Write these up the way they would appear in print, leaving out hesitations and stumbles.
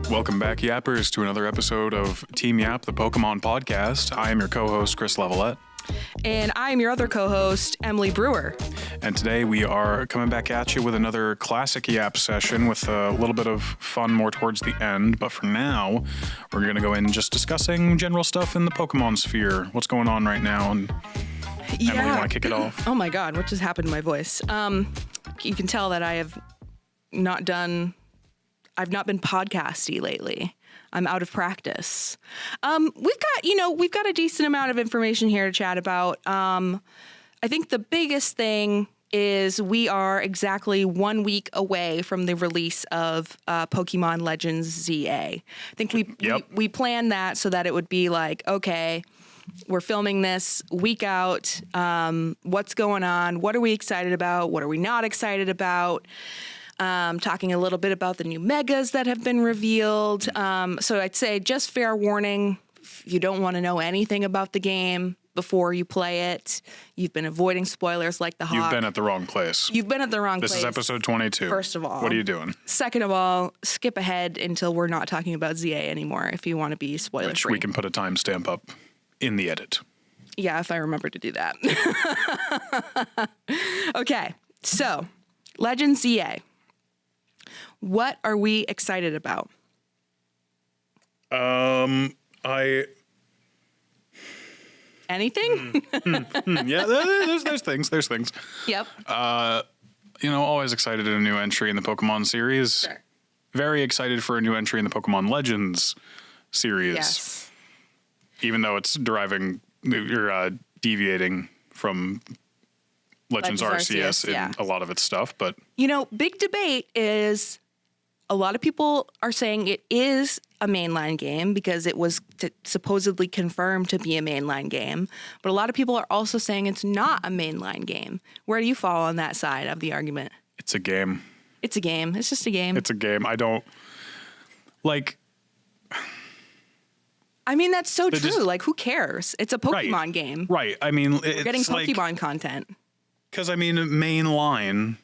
Welcome back, Yappers, to another episode of Team Yap, the Pokémon Podcast. I am your co-host, Chris Levelette. And I am your other co-host, Emily Brewer. And today we are coming back at you with another classic Yap session with a little bit of fun more towards the end. But for now, we're going to go in just discussing general stuff in the Pokemon sphere. What's going on right now? And Emily, you want to kick it off? Oh my God, what just happened to my voice? You can tell that I've not been podcasty lately. I'm out of practice. We've got a decent amount of information here to chat about. I think the biggest thing is we are exactly 1 week away from the release of Pokemon Legends ZA. I think we planned that so that it would be like, okay, we're filming this week out. What's going on? What are we excited about? What are we not excited about? Talking a little bit about the new megas that have been revealed. So I'd say just fair warning, if you don't want to know anything about the game before you play it, you've been avoiding spoilers like the hawk. You've been at the wrong place. You've been at the wrong place. This is episode 22. First of all. What are you doing? Second of all, skip ahead until we're not talking about ZA anymore if you want to be spoiler-free. Which we can put a timestamp up in the edit. Yeah, if I remember to do that. Okay, so Legends ZA. What are we excited about? Anything? Yeah, there's things. There's things. Yep. Always excited at a new entry in the Pokemon series. Sure. Very excited for a new entry in the Pokemon Legends series. Yes. Even though it's deviating from Legends Arceus in a lot of its stuff, but big debate is a lot of people are saying it is a mainline game because it was supposedly confirmed to be a mainline game, but a lot of people are also saying it's not a mainline game. Where do you fall on that side of the argument? It's a game. It's a game. It's just a game. It's a game. I don't like. I mean, that's so true. Who cares? It's a Pokemon game. Right. I mean, we're getting Pokemon content. Because mainline.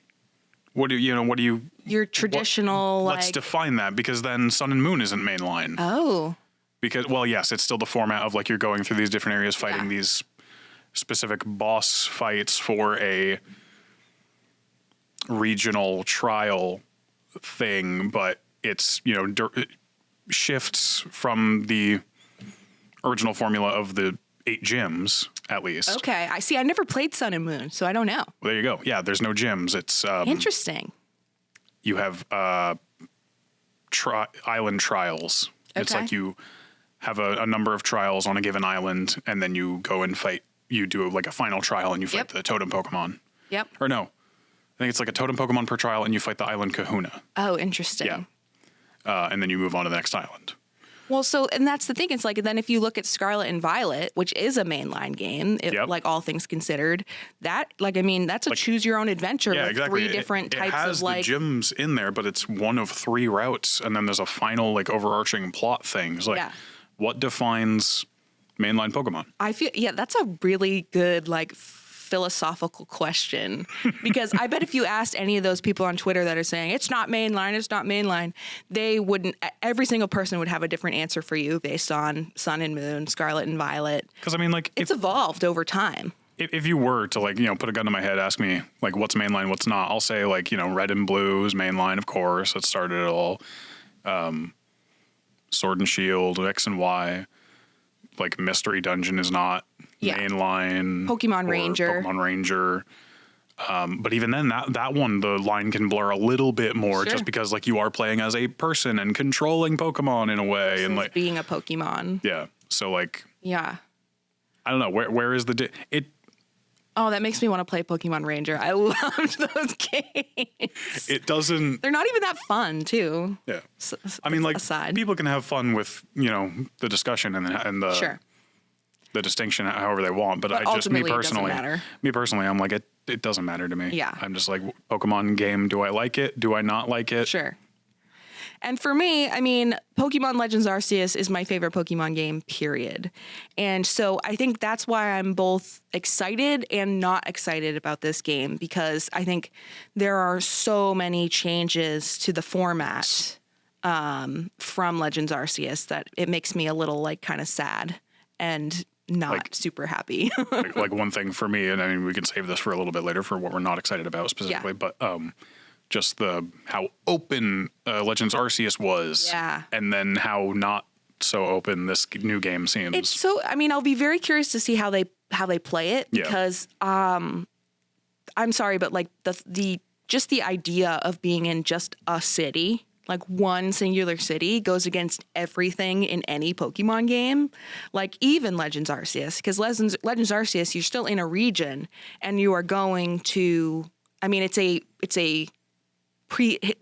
What do you? Your traditional. Let's define that, because then Sun and Moon isn't mainline. Oh. Because yes, it's still the format of you're going through these different areas, fighting these specific boss fights for a regional trial thing, but it's it shifts from the original formula of the 8 gyms, at least. Okay, I see. I never played Sun and Moon, so I don't know. Well, there you go. Yeah, there's no gyms. It's interesting. You have island trials. Okay. It's like you have a number of trials on a given island, and then you go and fight. You do a final trial, and you fight the totem Pokemon. Yep. Or no, I think it's a totem Pokemon per trial, and you fight the island Kahuna. Oh, interesting. Yeah. And then you move on to the next island. Well, and that's the thing. It's then if you look at Scarlet and Violet, which is a mainline game, all things considered, that's a choose your own adventure with exactly. 3 different types of. It has the gyms in there, but it's one of 3 routes, and then there's a final overarching plot thing. It's what defines mainline Pokemon? I feel that's a really good philosophical question, because I bet if you asked any of those people on Twitter that are saying it's not mainline, they wouldn't. Every single person would have a different answer for you based on Sun and Moon, Scarlet and Violet. Because it's evolved over time. If you were to put a gun to my head, ask me what's mainline, what's not, I'll say Red and Blue is mainline, of course. That started it all. Sword and Shield, X and Y. Mystery Dungeon is not mainline. Pokemon Ranger. But even then, that one, the line can blur a little bit more, just because you are playing as a person and controlling Pokemon in a way, and being a Pokemon. Yeah. So yeah. I don't know where is it. Oh, that makes me want to play Pokemon Ranger. I loved those games. It doesn't. They're not even that fun, too. Yeah. Aside. People can have fun with the discussion and the the distinction however they want, but me personally, I'm it doesn't matter to me. Yeah. I'm just Pokemon game. Do I like it? Do I not like it? Sure. And for me, Pokemon Legends Arceus is my favorite Pokemon game, period. And so I think that's why I'm both excited and not excited about this game, because I think there are so many changes to the format from Legends Arceus that it makes me a little like kind of sad and not super happy. like one thing for me, and I mean, we can save this for a little bit later for what we're not excited about specifically, but just how open Legends Arceus was, and then how not so open this new game seems. It's so, I mean, I'll be very curious to see how they play it, because I'm sorry, but like the just the idea of being in just a city, like one singular city, goes against everything in any Pokemon game, like even Legends Arceus, because Legends Arceus, you're still in a region and you are going to, I mean, it's a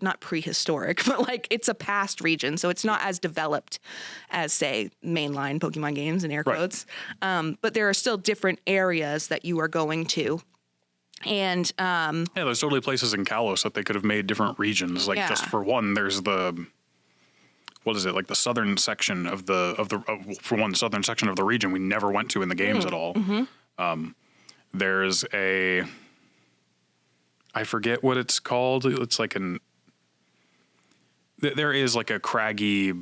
not prehistoric, but like it's a past region, so it's not as developed as, say, mainline Pokemon games in air quotes. But there are still different areas that you are going to. And there's totally places in Kalos that they could have made different regions. Like just for one, there's the the southern section of southern section of the region we never went to in the games at all. There's I forget what it's called. It's like there is like a craggy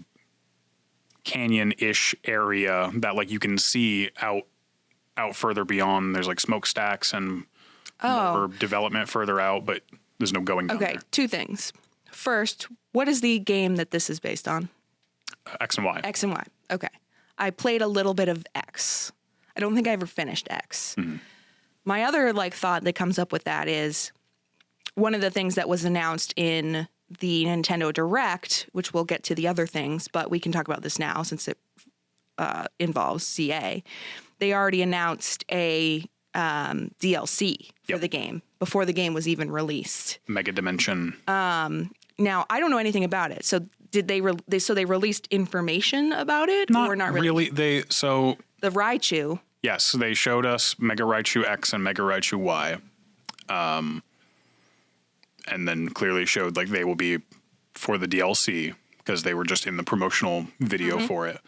canyon-ish area that like you can see out further beyond. There's like smokestacks and more development further out, but there's no going down there. Two things. First, what is the game that this is based on? X and Y. X and Y. Okay. I played a little bit of X. I don't think I ever finished X. My other thought that comes up with that is one of the things that was announced in the Nintendo Direct, which we'll get to the other things, but we can talk about this now since it involves CA. They already announced a DLC for the game before the game was even released. Mega Dimension. Now, I don't know anything about it. So did they released information about it? Or not really? The Raichu. Yes, they showed us Mega Raichu X and Mega Raichu Y. And then clearly showed they will be for the DLC because they were just in the promotional video for it.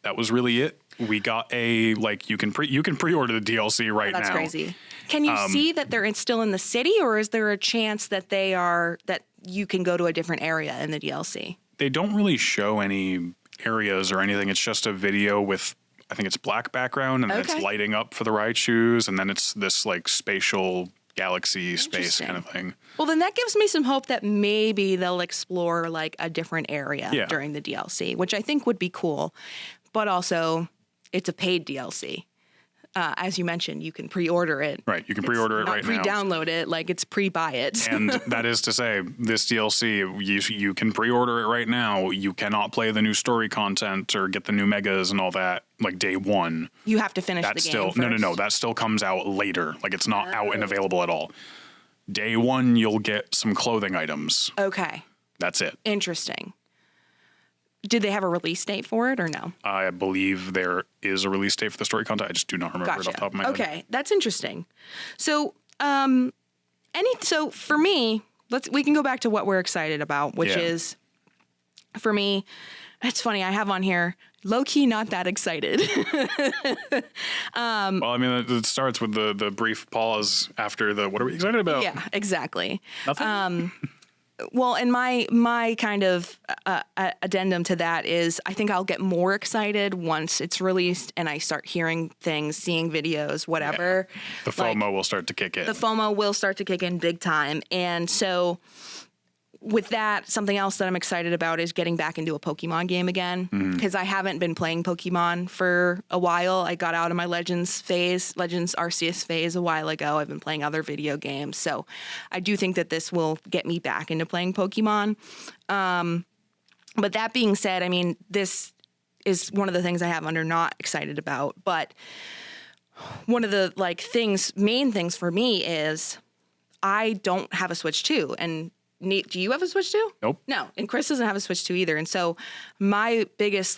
That was really it. We got you can pre-order the DLC right now. That's crazy. Can you see that they're still in the city, or is there a chance that that you can go to a different area in the DLC? They don't really show any areas or anything. It's just a video with, I think it's black background, and then it's lighting up for the Raichus, and then it's this spatial galaxy space kind of thing. Well, then that gives me some hope that maybe they'll explore a different area during the DLC, which I think would be cool. But also, it's a paid DLC. As you mentioned, you can pre-order it. Right, you can pre-order it right now. Not pre-download it, it's pre-buy it. And that is to say, this DLC, you can pre-order it right now. You cannot play the new story content or get the new megas and all that day one. You have to finish the game first. No. That still comes out later. It's not out and available at all. Day one, you'll get some clothing items. Okay. That's it. Interesting. Did they have a release date for it or no? I believe there is a release date for the story content. I just do not remember it off the top of my head. Okay, that's interesting. So, so for me, we can go back to what we're excited about, which is, for me, it's funny. I have on here low-key not that excited. Well, I mean, it starts with the brief pause after the what are we excited about? Yeah, exactly. Nothing. Well, and my kind of addendum to that is I think I'll get more excited once it's released and I start hearing things, seeing videos, whatever. Yeah. The FOMO will start to kick in. The FOMO will start to kick in big time. And so with that, something else that I'm excited about is getting back into a Pokemon game again, because I haven't been playing Pokemon for a while. I got out of my Legends Arceus phase a while ago. I've been playing other video games. So I do think that this will get me back into playing Pokemon. But that being said, I mean, this is one of the things I have under not excited about. But one of the main things for me is I don't have a Switch 2. And do you have a Switch 2? Nope. No, and Chris doesn't have a Switch 2 either. And so my biggest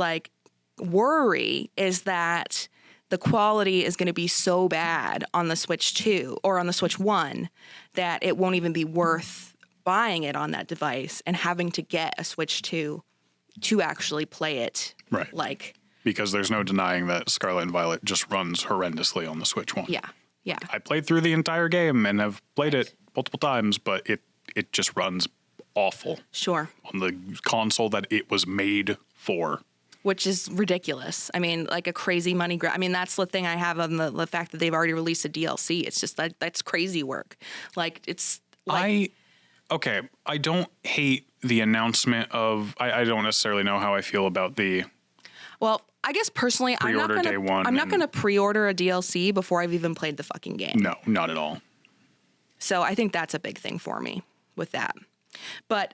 worry is that the quality is going to be so bad on the Switch 2 or on the Switch 1 that it won't even be worth buying it on that device and having to get a Switch 2 to actually play it. Right. Because there's no denying that Scarlet and Violet just runs horrendously on the Switch 1. Yeah. I played through the entire game and have played it multiple times, but it just runs awful Sure. on the console that it was made for. Which is ridiculous. I mean, like a crazy money grab. I mean, that's the thing I have on the fact that they've already released a DLC. It's just that's crazy work. Like, it's like... I don't hate the announcement of... I don't necessarily know how I feel about the... Well, I guess personally, I'm not going to pre-order a DLC before I've even played the fucking game. No, not at all. So I think that's a big thing for me with that. But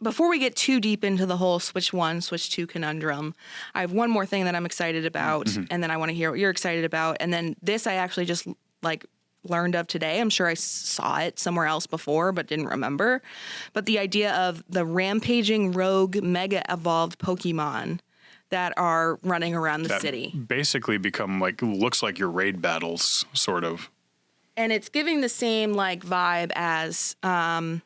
before we get too deep into the whole Switch 1, Switch 2 conundrum, I have one more thing that I'm excited about, and then I want to hear what you're excited about. And then this I actually just learned of today. I'm sure I saw it somewhere else before, but didn't remember. But the idea of the rampaging rogue mega evolved Pokemon that are running around the city. Basically become looks like your raid battles, sort of. And it's giving the same vibe as, God,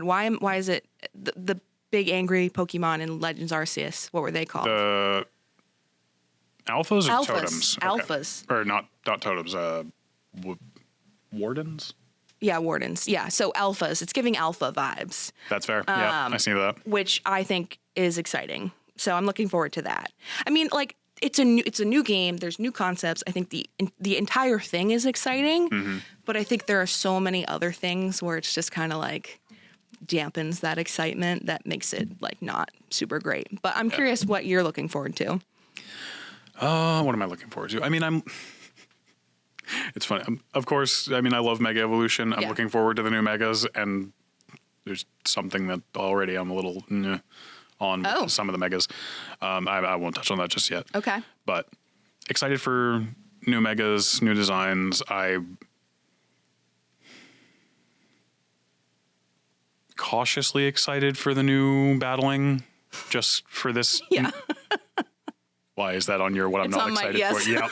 why is it the big angry Pokemon in Legends Arceus? What were they called? The alphas or totems? Alphas. Or not totems, wardens? Yeah, wardens. Yeah, so alphas. It's giving alpha vibes. That's fair. Yeah, I see that. Which I think is exciting. So I'm looking forward to that. I mean, it's a new game. There's new concepts. I think the entire thing is exciting, but I think there are so many other things where it's just kind of dampens that excitement that makes it not super great. But I'm curious what you're looking forward to. What am I looking forward to? I mean, it's funny. Of course, I mean, I love Mega Evolution. I'm looking forward to the new Megas, and there's something that already I'm a little on with some of the Megas. I won't touch on that just yet. Okay. But excited for new Megas, new designs. Cautiously excited for the new battling, just for this. Yeah. Why is that on your what I'm it's not excited for? Yeah.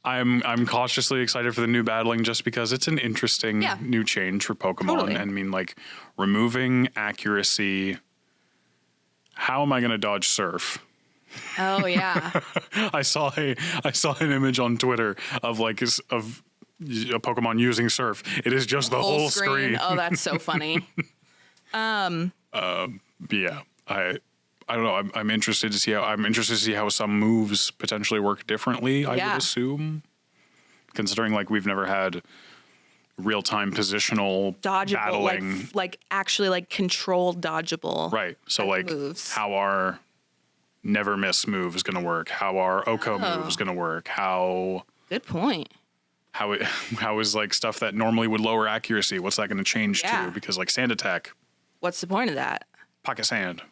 I'm cautiously excited for the new battling just because it's an interesting new change for Pokemon. Totally. And I mean, removing accuracy. How am I going to dodge surf? Oh yeah. I saw an image on Twitter of a Pokemon using surf. It is just the whole screen. Oh, that's so funny. Yeah. I don't know. I'm interested to see how some moves potentially work differently. I would assume, considering we've never had real-time positional dodgeable battling, actually controlled dodgeable. Right. So moves. How our never miss move is going to work? How our Oko move is going to work? How? Good point. How is stuff that normally would lower accuracy? What's that going to change to? Because sand attack. What's the point of that? Pocket sand.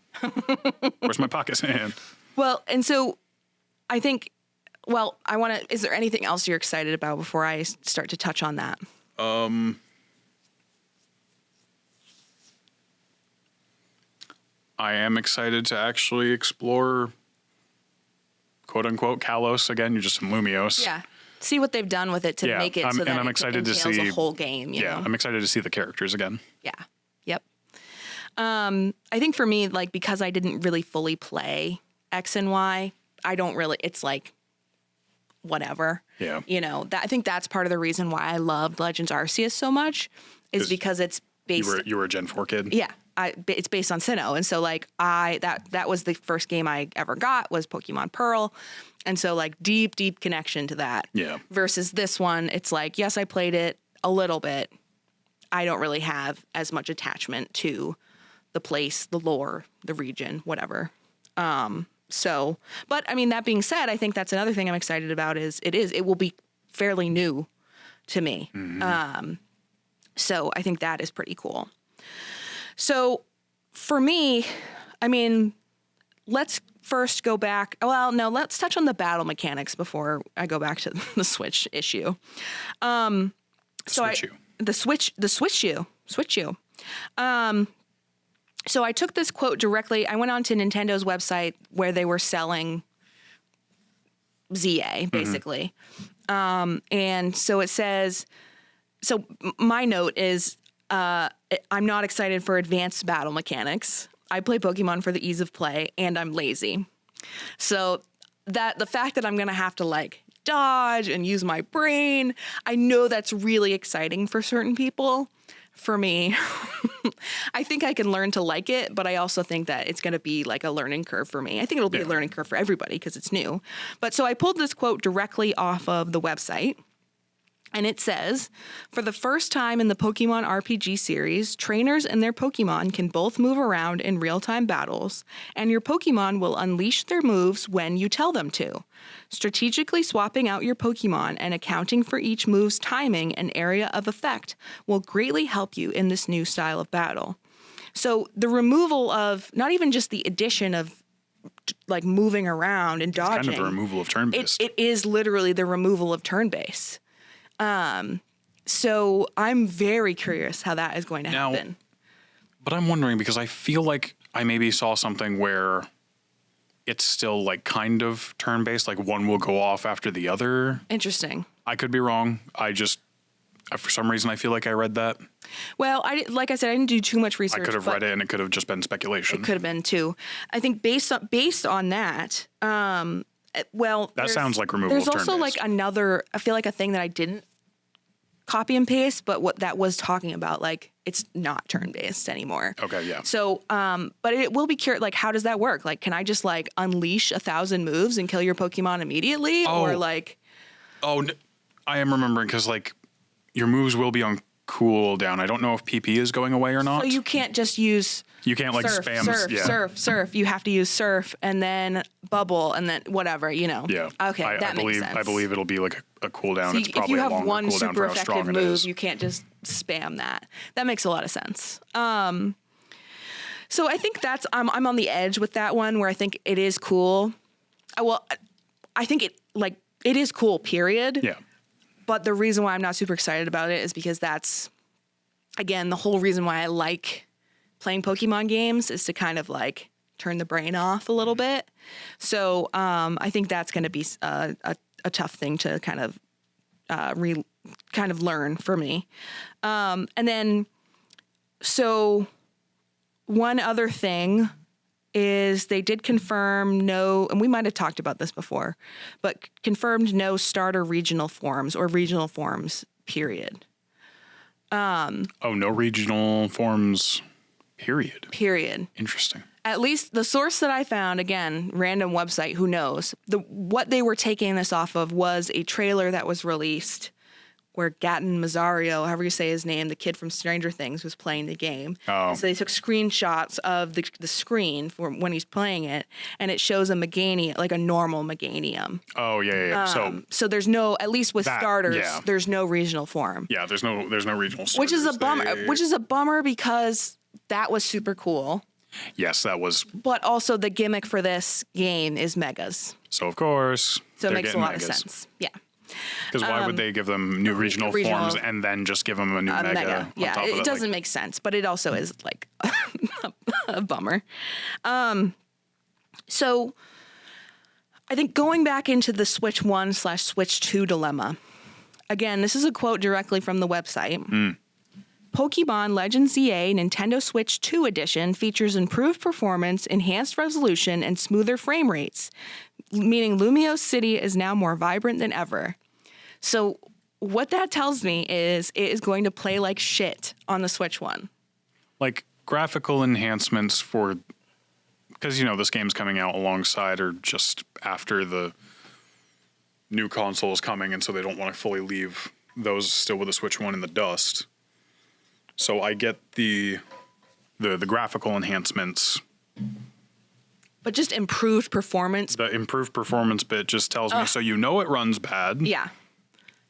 Where's my pocket sand? Well, and so I think, I want to, is there anything else you're excited about before I start to touch on that? I am excited to actually explore quote unquote Kalos again. You're just in Lumiose. Yeah. See what they've done with it to make it so that I'm excited to see a whole game. You know? I'm excited to see the characters again. Yeah. Yep. I think for me, because I didn't really fully play X and Y, I don't really, it's whatever. Yeah. I think that's part of the reason why I loved Legends Arceus so much is because it's based. You were a Gen 4 kid? Yeah. It's based on Sinnoh. And so that was the first game I ever got was Pokemon Pearl. And so deep connection to that. Yeah. Versus this one, it's yes, I played it a little bit. I don't really have as much attachment to the place, the lore, the region, whatever. But I mean, that being said, I think that's another thing I'm excited about it will be fairly new to me. So I think that is pretty cool. So for me, I mean, let's first go back. Well, no, let's touch on the battle mechanics before I go back to the Switch issue. The Switch U. So I took this quote directly. I went onto Nintendo's website where they were selling ZA, basically. And so it says, my note is, I'm not excited for advanced battle mechanics. I play Pokemon for the ease of play, and I'm lazy. So the fact that I'm going to have to dodge and use my brain, I know that's really exciting for certain people. for me. I think I can learn to like it, but I also think that it's going to be like a learning curve for me. I think it'll be a learning curve for everybody because it's new. But so I pulled this quote directly off of the website. And it says, for the first time in the Pokemon RPG series, trainers and their Pokemon can both move around in real-time battles, and your Pokemon will unleash their moves when you tell them to. Strategically swapping out your Pokemon and accounting for each move's timing and area of effect will greatly help you in this new style of battle. So the removal of, not even just the addition of like moving around and dodging. It's kind of the removal of turn-based. It is literally the removal of turn-based. So I'm very curious how that is going to happen. But I'm wondering because I feel like I maybe saw something where it's still like kind of turn-based, like one will go off after the other. Interesting. I could be wrong. For some reason, I feel like I read that. Well, like I said, I didn't do too much research. I could have read it and it could have just been speculation. It could have been too. I think based on that, well, that sounds like removal of turn-based. There's also like another, I feel like a thing that I didn't copy and paste, but what that was talking about, like it's not turn-based anymore. Okay, yeah. So, but it will be curious, like how does that work? Like, can I just like unleash 1,000 moves and kill your Pokemon immediately? Or like... Oh, I am remembering because like your moves will be on cooldown. I don't know if PP is going away or not. So you can't just use... You can't like spam surf. You have to use surf and then bubble and then whatever, you know. Yeah. Okay, that makes sense. I believe it'll be like a cooldown. So it's probably if you have a longer one cooldown super for how strong effective it move, is. you can't just spam that. That makes a lot of sense. So I think that's I'm on the edge with that one where I think it is cool. Well, I think it is cool. Period. Yeah. But the reason why I'm not super excited about it is because that's, again, the whole reason why I like playing Pokemon games is to kind of like turn the brain off a little bit. So I think that's going to be a tough thing to kind of learn for me. And then, so one other thing is they did confirm no, and we might have talked about this before, but confirmed no starter regional forms or regional forms, period. No regional forms, period. Period. Interesting. At least the source that I found, again, random website, who knows, what they were taking this off of was a trailer that was released where Gatton Mazzario, however you say his name, the kid from Stranger Things, was playing the game. Oh. So they took screenshots of the screen for when he's playing it, and it shows a Meganium, like a normal Meganium. Oh, yeah. So there's no, at least with starters, yeah. There's no regional form. Yeah, there's no regional starters. Which is a bummer because that was super cool. Yes, that was. But also the gimmick for this game is megas. So of course. So it makes a lot of sense. Yeah. Because why would they give them new regional forms and then just give them a new mega? Yeah, it doesn't make sense, but it also is like a bummer. So I think going back into the Switch 1/Switch 2 dilemma, again, this is a quote directly from the website. Pokemon Legends ZA Nintendo Switch 2 Edition features improved performance, enhanced resolution, and smoother frame rates, meaning Lumiose City is now more vibrant than ever. So what that tells me is it is going to play like shit on the Switch 1. Like graphical enhancements for, because, you know, this game's coming out alongside or just after the new console is coming, and so they don't want to fully leave those still with the Switch 1 in the dust. So I get the graphical enhancements. But just improved performance. The improved performance bit just tells me, so you know it runs bad. Yeah.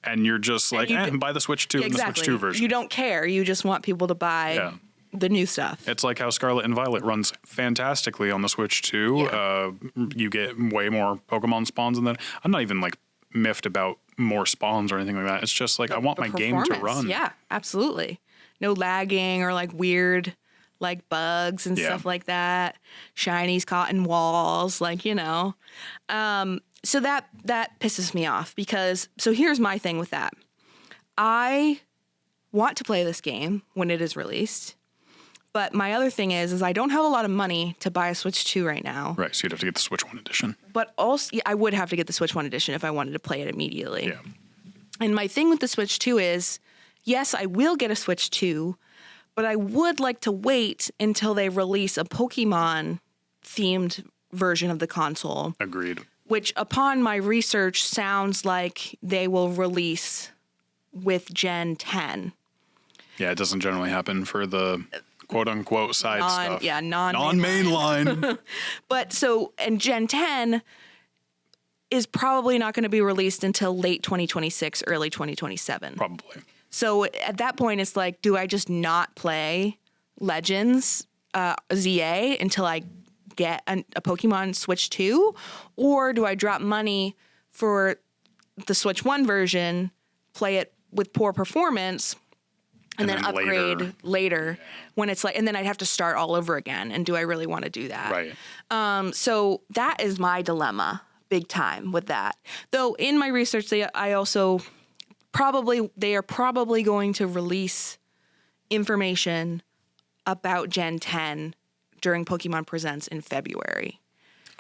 And you're just like, buy the Switch 2 and the Switch 2 version. You don't care. You just want people to buy the new stuff. It's like how Scarlet and Violet runs fantastically on the Switch 2. Yeah. You get way more Pokemon spawns than that. I'm not even like miffed about more spawns or anything like that. It's just like I want my game to run. Yeah, absolutely. No lagging or like weird like bugs and stuff like that. Shinies caught in walls, like, you know. So that pisses me off because, so here's my thing with that. I want to play this game when it is released, but my other thing is I don't have a lot of money to buy a Switch 2 right now. Right, so you'd have to get the Switch 1 edition. But also, I would have to get the Switch 1 edition if I wanted to play it immediately. Yeah. And my thing with the Switch 2 is, yes, I will get a Switch 2, but I would like to wait until they release a Pokemon themed version of the console. Agreed. Which, upon my research, sounds like they will release with Gen 10. Yeah, it doesn't generally happen for the quote-unquote side stuff. Yeah, non-mainline. But and Gen 10 is probably not going to be released until late 2026, early 2027. Probably. So at that point, it's like, do I just not play Legends ZA until I get a Pokemon Switch 2? Or do I drop money for the Switch 1 version, play it with poor performance, and then upgrade later when it's like, and then I'd have to start all over again. And do I really want to do that? Right. So that is my dilemma big time with that. Though in my research, they are probably going to release information about Gen 10 during Pokemon Presents in February.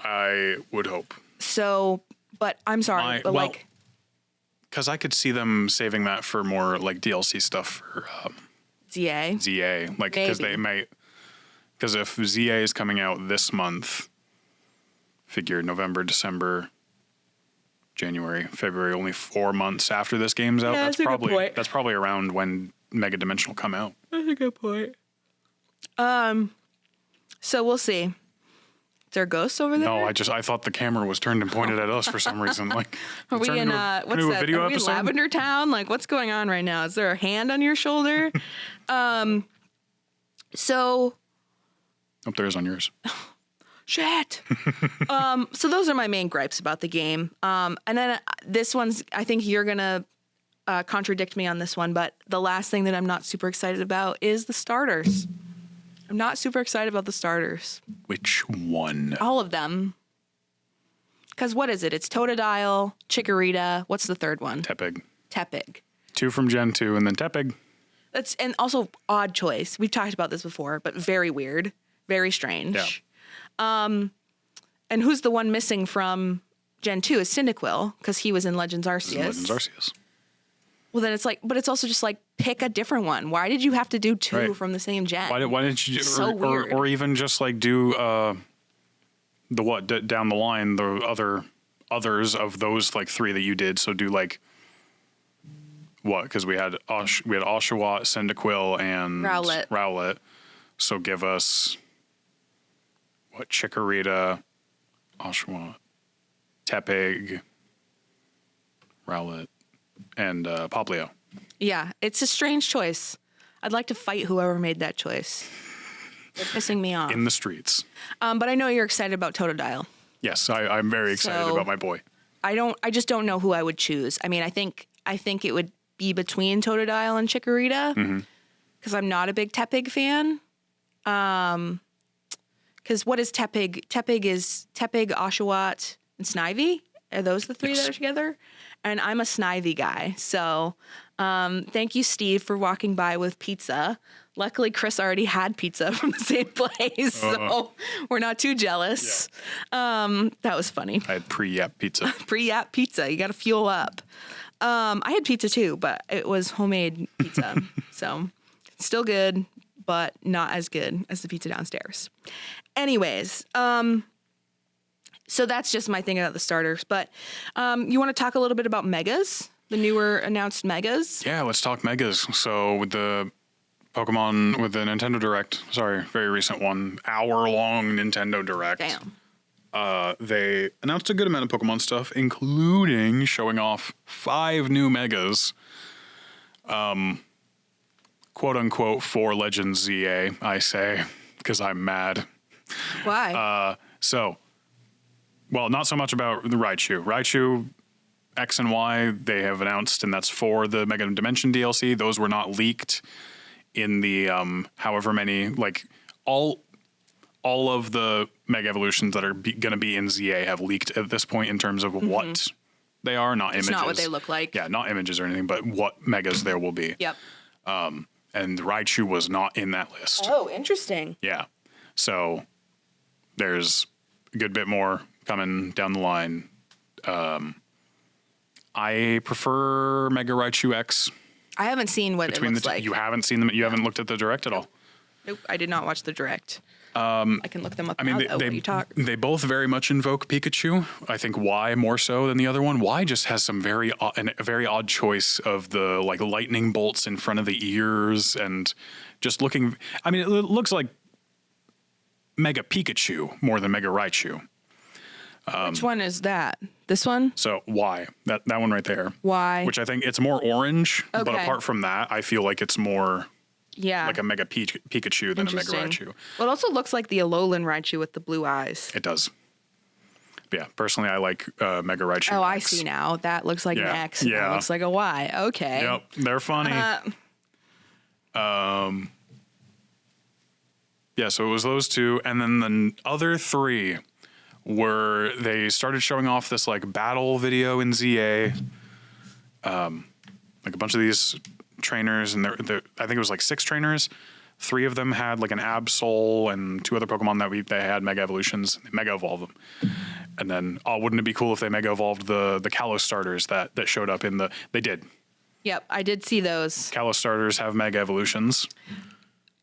I would hope. So, but I'm sorry, because I could see them saving that for more like DLC stuff for ZA, like because they might. Because if ZA is coming out this month, figure November, December, January, February, only 4 months after this game's out. Yeah, that's probably around when Mega Dimension will come out. That's a good point. So we'll see. Is there ghosts over there? No, I thought the camera was turned and pointed at us for some reason. Like, are we in what's that? Video are we in Lavender Town? Like, what's going on right now? Is there a hand on your shoulder? So. Oh, there is on yours. Shit. So those are my main gripes about the game. And then this one's, I think you're gonna contradict me on this one, but the last thing that I'm not super excited about is the starters. I'm not super excited about the starters. Which one? All of them. Because what is it? It's Totodile, Chikorita. What's the third one? Tepig. 2 from Gen 2 and then Tepig. And also odd choice. We've talked about this before, but very weird. Very strange. Yeah. And who's the one missing from Gen 2 is Cyndaquil, because he was in Legends Arceus. Well, then it's like, but it's also just like, pick a different one. Why did you have to do 2 from the same gen? Why didn't you, weird. Or even just like do down the line, the others of those like 3 that you did. So do like, what? Because we had Oshawott, Cyndaquil, and Rowlet. So give us, what, Chikorita, Oshawott, Tepig, Rowlet, and Poplio. Yeah, it's a strange choice. I'd like to fight whoever made that choice. They're pissing me off. In the streets. But I know you're excited about Totodile. Yes, I'm very excited about my boy. I just don't know who I would choose. I mean, I think it would be between Totodile and Chikorita, because I'm not a big Tepig fan. Because what is Tepig? Tepig is Tepig, Oshawott, and Snivy. Are those the 3 that are together? And I'm a Snivy guy. So thank you, Steve, for walking by with pizza. Luckily, Chris already had pizza from the same place, so we're not too jealous. Yeah. That was funny. I had pre-Yap pizza. Pre-Yap pizza. You got to fuel up. I had pizza too, but it was homemade pizza. So still good, but not as good as the pizza downstairs. Anyways, so that's just my thing about the starters. But you want to talk a little bit about Megas, the newer announced Megas? Yeah, let's talk Megas. So with the Pokemon, with the Nintendo Direct, very recent one, hour-long Nintendo Direct. Damn. They announced a good amount of Pokemon stuff, including showing off 5 new Megas. Quote-unquote, for Legends ZA, I say, because I'm mad. Why? Well, not so much about the Raichu. Raichu X and Y, they have announced, and that's for the Mega Dimension DLC. Those were not leaked in the however many, like all of the Mega Evolutions that are going to be in ZA have leaked at this point in terms of what they are, not images. It's not what they look like. Yeah, not images or anything, but what Megas there will be. Yep. And Raichu was not in that list. Oh, interesting. Yeah. So there's a good bit more coming down the line. I prefer Mega Raichu X I haven't seen what between it looks like. You haven't seen them. You haven't looked at the direct at all. Nope, I did not watch the direct. I can look them up now, though, while you talk. They both very much invoke Pikachu. I think Y more so than the other one. Y just has some a very odd choice of the like lightning bolts in front of the ears and just looking. I mean, it looks like Mega Pikachu more than Mega Raichu. Which one is that? This one? So Y, that one right there. Y. Which I think it's more orange, but Okay. apart from that, I feel like it's more like a Mega Pikachu than a Mega Raichu. Well, it also looks like the Alolan Raichu with the blue eyes. It does. But yeah, personally, I like Mega Raichu. Oh, I X. see now. That looks like an X. And that looks like a Y. Okay. Yep, they're funny. Yeah, so it was those two, and then the other three were they started showing off this like battle video in ZA, like a bunch of these trainers, and they're I think it was like 6 trainers. 3 of them had like an Absol, and 2 other Pokemon that they had Mega Evolutions. They Mega Evolved them, and then wouldn't it be cool if they Mega Evolved the Kalos starters that showed up in the? They did. Yep, I did see those. Kalos starters have Mega Evolutions.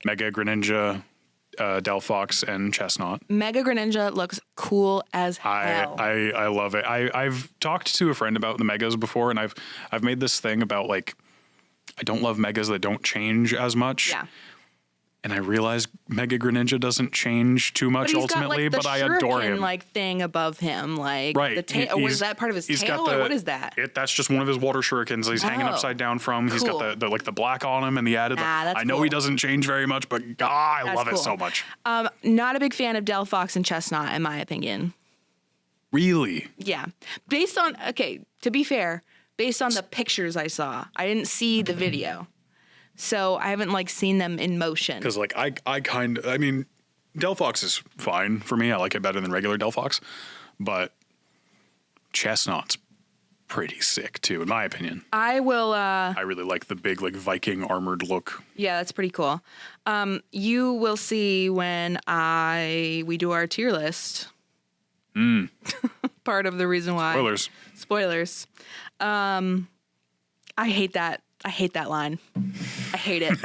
Mega Greninja, Delphox, and Chestnut. Mega Greninja looks cool as hell. I love it. I've talked to a friend about the Megas before, and I've made this thing about like I don't love Megas that don't change as much. Yeah. And I realized Mega Greninja doesn't change too much ultimately, but I adore him. Like thing above him, like right. the tail. What is that part of his tail, or what is that? That's just one of his water shurikens. He's hanging upside down from. Cool. He's got the like the black on him and the added. I know he doesn't change very much, but I love it so much. Not a big fan of Delphox and Chestnut, in my opinion. Really? Yeah. To be fair, based on the pictures I saw, I didn't see the video. So I haven't like seen them in motion. Because like I mean, Delphox is fine for me. I like it better than regular Delphox, but Chestnut's pretty sick too, in my opinion. I really like the big like Viking armored look. Yeah, that's pretty cool. You will see when we do our tier list. Part of the reason why. Spoilers. I hate that. I hate that line. I hate it.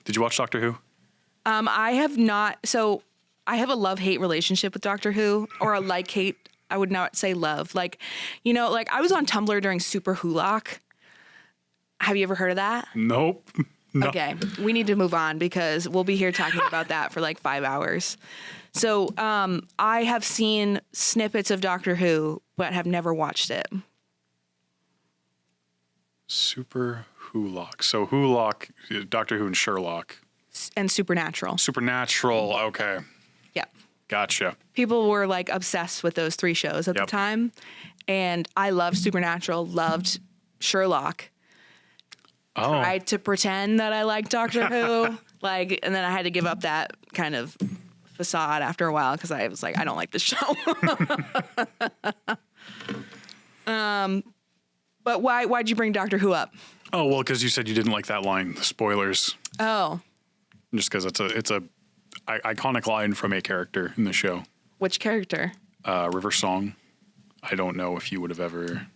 Did you watch Doctor Who? I have not. So I have a love-hate relationship with Doctor Who, or a like-hate. I would not say love. Like, like I was on Tumblr during Super Hulock. Have you ever heard of that? Nope. No. Okay. We need to move on because we'll be here talking about that for like 5 hours. So I have seen snippets of Doctor Who, but have never watched it. Super Hulock. So Hulock, Doctor Who and Sherlock. And Supernatural. Supernatural, okay. Yeah. Gotcha. People were like obsessed with those 3 shows at the time. And I loved Supernatural, loved Sherlock. Oh. Tried to pretend that I liked Doctor Who. And then I had to give up that kind of facade after a while because I was like, I don't like this show. But why'd you bring Doctor Who up? Oh, well, because you said you didn't like that line, the spoilers. Oh. Just because it's a iconic line from a character in the show. Which character? River Song. I don't know if you would have ever.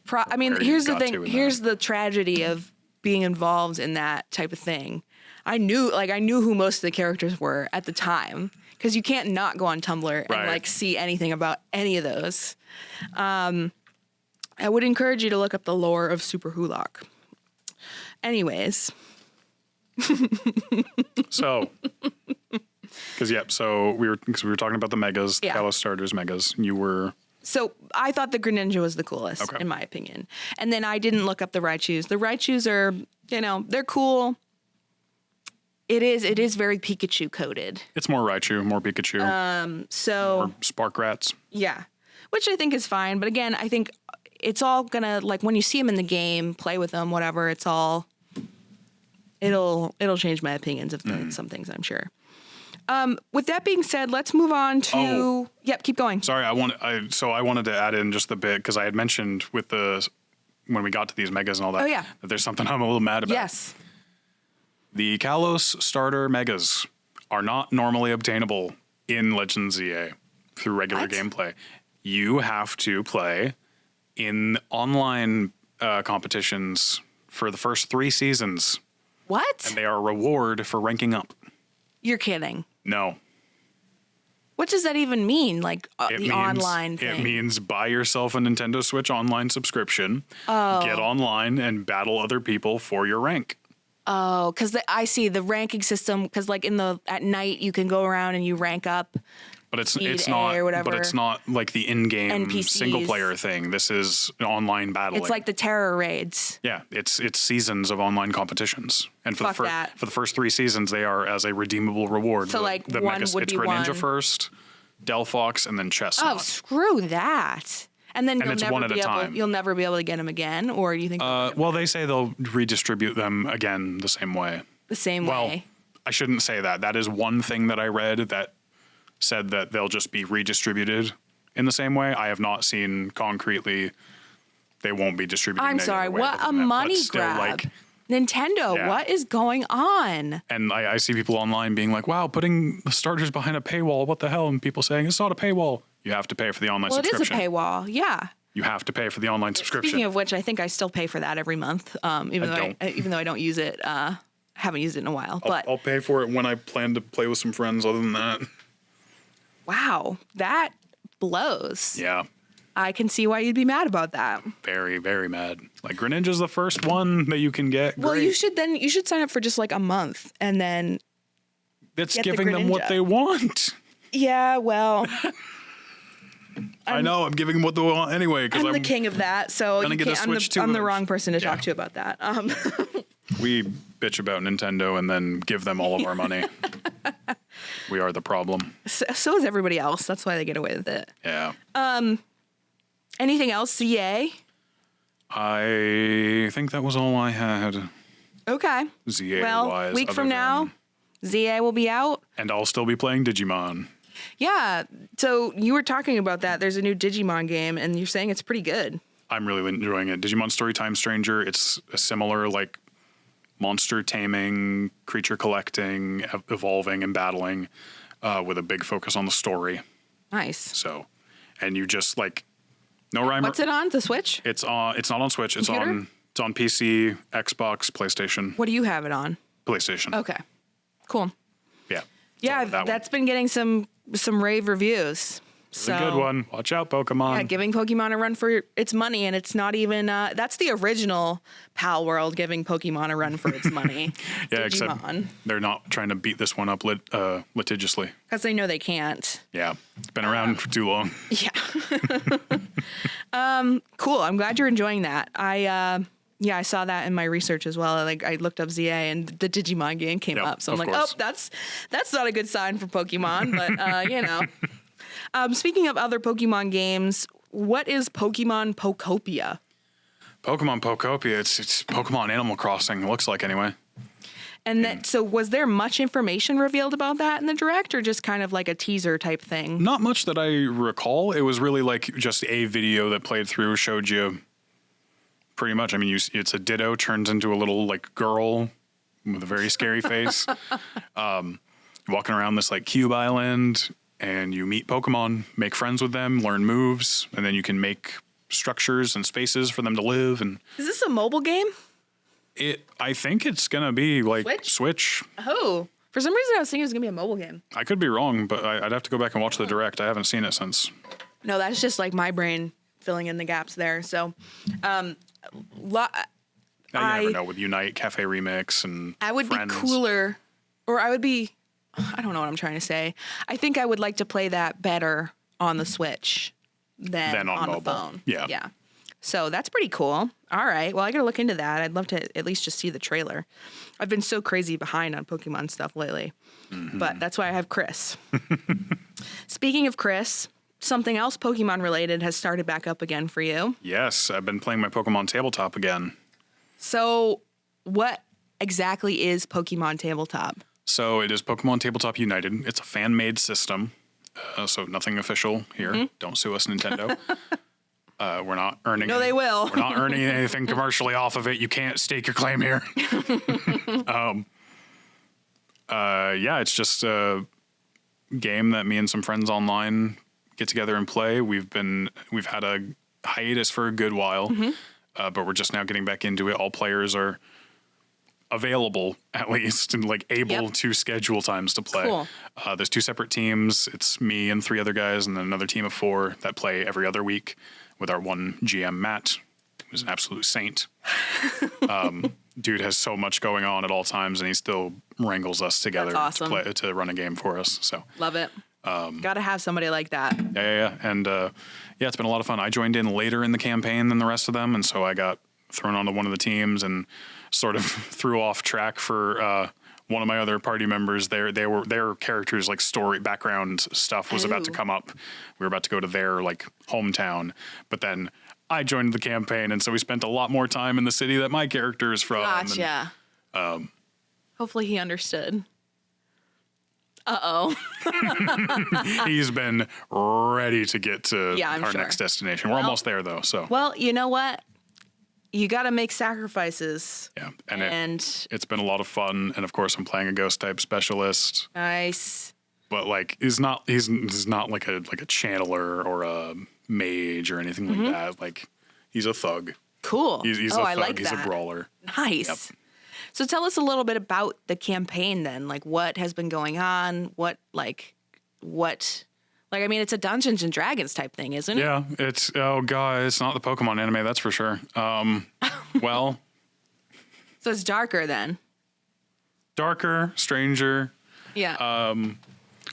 Here's the thing. Here's the tragedy of being involved in that type of thing. I knew who most of the characters were at the time because you can't not go on Tumblr and like see anything about any of those. I would encourage you to look up the lore of Super Hulock. Anyways. So we were talking about the Megas, the Kalos starters Megas. You were. So I thought the Greninja was the coolest, in my opinion. And then I didn't look up the Raichus. The Raichus are, they're cool. It is very Pikachu coded. It's more Raichu, more Pikachu. More Spark Rats. Yeah. Which I think is fine. But again, I think it's all gonna, like, when you see them in the game, play with them, whatever, it'll change my opinions of some things, I'm sure. With that being said, let's move on to. Yep, keep going. Sorry, I wanted to add in just a bit because I had mentioned when we got to these Megas and all that. Oh yeah. That there's something I'm a little mad about. Yes. The Kalos starter Megas are not normally obtainable in Legends ZA through regular gameplay. You have to play in online competitions for the first 3 seasons. What? And they are a reward for ranking up. You're kidding. No. What does that even mean? Like online thing? It means buy yourself a Nintendo Switch online subscription, get online, and battle other people for your rank. Oh, because I see the ranking system. Because like at night you can go around and you rank up. But it's not. Or whatever. But it's not like the in-game NPCs. single player thing. This is online battling. It's like the terror raids. Yeah, it's seasons of online competitions, and for the first 3 seasons, they are as a redeemable reward. So the one it's would be Greninja one. first, Delphox, and then Chestnut. Oh, screw that! And then it's one at a time. You'll never be able to get them again, or you think? Well, they say they'll redistribute them again the same way. The same Well, way. I shouldn't say that. That is one thing that I read that said that they'll just be redistributed in the same way. I have not seen concretely they won't be distributed. I'm sorry. What a money grab. Nintendo, what is going on? And I see people online being like, wow, putting the starters behind a paywall, what the hell? And people saying, it's not a paywall. You have to pay for the online subscription. Well, it is a paywall, yeah. You have to pay for the online subscription. Speaking of which, I think I still pay for that every month, even though I don't use it. Haven't used it in a while. But I'll pay for it when I plan to play with some friends other than that. Wow, that blows. Yeah. I can see why you'd be mad about that. Very, very mad. Like Greninja's the first one that you can get. Well, Great. you should sign up for just like a month and then it's giving them what they want. Yeah, well, I know I'm giving them what they want anyway because I'm the king of that. So I'm the wrong person to talk to about that. We bitch about Nintendo and then give them all of our money. We are the problem. So is everybody else. That's why they get away with it. Yeah. Anything else, ZA? I think that was all I had. Okay. ZA well, wise. Week from now, ZA will be out. And I'll still be playing Digimon. Yeah. So you were talking about that. There's a new Digimon game, and you're saying it's pretty good. I'm really enjoying it. Digimon Storytime Stranger. It's a similar like monster taming, creature collecting, evolving, and battling with a big focus on the story. Nice. So, and you just like no rhyme. What's it on? The Switch? It's not on Switch. Computer? It's on PC, Xbox, PlayStation. What do you have it on? PlayStation. Okay. Cool. Yeah. Yeah, that's been getting some rave reviews. It's a good one. Watch out, Pokemon. Yeah, giving Pokemon a run for its money, and it's not even. That's the original Pal World giving Pokemon a run for its money. Yeah, Digimon. except they're not trying to beat this one up litigiously. Because they know they can't. Yeah, it's been around for too long. Yeah. Cool. I'm glad you're enjoying that. I saw that in my research as well. I looked up ZA and the Digimon game came up, so I'm like, course. oh, that's not a good sign for Pokemon, but you know. Speaking of other Pokemon games, what is Pokemon Pokopia? Pokemon Pokopia, it's Pokemon Animal Crossing, it looks like anyway. And so was there much information revealed about that in the Direct, or just kind of like a teaser type thing? Not much that I recall. It was really like just a video that played through, showed you pretty much. I mean, it's a Ditto, turns into a little like girl with a very scary face. Walking around this like cube island, and you meet Pokemon, make friends with them, learn moves, and then you can make structures and spaces for them to live. And is this a mobile game? I think it's gonna be like Switch. Oh, for some reason I was thinking it was gonna be a mobile game. I could be wrong, but I'd have to go back and watch the Direct. I haven't seen it since. No, that's just like my brain filling in the gaps there. So, you never know with Unite, Cafe Remix, and I would Friends. be cooler, or I would be. I don't know what I'm trying to say. I think I would like to play that better on the Switch than on mobile. the phone. Yeah. Yeah. So that's pretty cool. All right. Well, I got to look into that. I'd love to at least just see the trailer. I've been so crazy behind on Pokemon stuff lately, but that's why I have Chris. Speaking of Chris, something else Pokemon related has started back up again for you. Yes, I've been playing my Pokemon Tabletop again. So what exactly is Pokemon Tabletop? So it is Pokemon Tabletop United. It's a fan-made system, so nothing official here. Don't sue us, Nintendo. We're not earning. No, they will. We're not earning anything commercially off of it. You can't stake your claim here. Yeah, it's just a game that me and some friends online get together and play. We've had a hiatus for a good while. but we're just now getting back into it. All players are available, at least, and like able to schedule times to play. Cool. There's 2 separate teams. It's me and 3 other guys, and then another team of 4 that play every other week with our one GM, Matt, who's an absolute saint. Dude has so much going on at all times, and he still wrangles us together. That's awesome. to run a game for us. So Love it. Got to have somebody like that. yeah. And it's been a lot of fun. I joined in later in the campaign than the rest of them, and so I got thrown onto one of the teams and sort of threw off track for one of my other party members. Their characters, like story background stuff was about to come up. We were about to go to their like hometown, but then I joined the campaign, and so we spent a lot more time in the city that my character is from. Gotcha. And, hopefully he understood. Uh-oh. he's been ready to get to our next destination. We're almost there, though. So. Well, you know what? You got to make sacrifices. Yeah, and it's been a lot of fun. And of course, I'm playing a ghost type specialist. Nice. But like, he's not like a channeler or a mage or anything like that. Like, he's a thug. Cool. He's a thug. I like he's that. a brawler. Nice. Yep. So tell us a little bit about the campaign then. Like, what has been going on? I mean, it's a Dungeons and Dragons type thing, isn't it? Yeah, it's not the Pokemon anime, that's for sure. Well, so it's darker then. Darker, stranger. Yeah.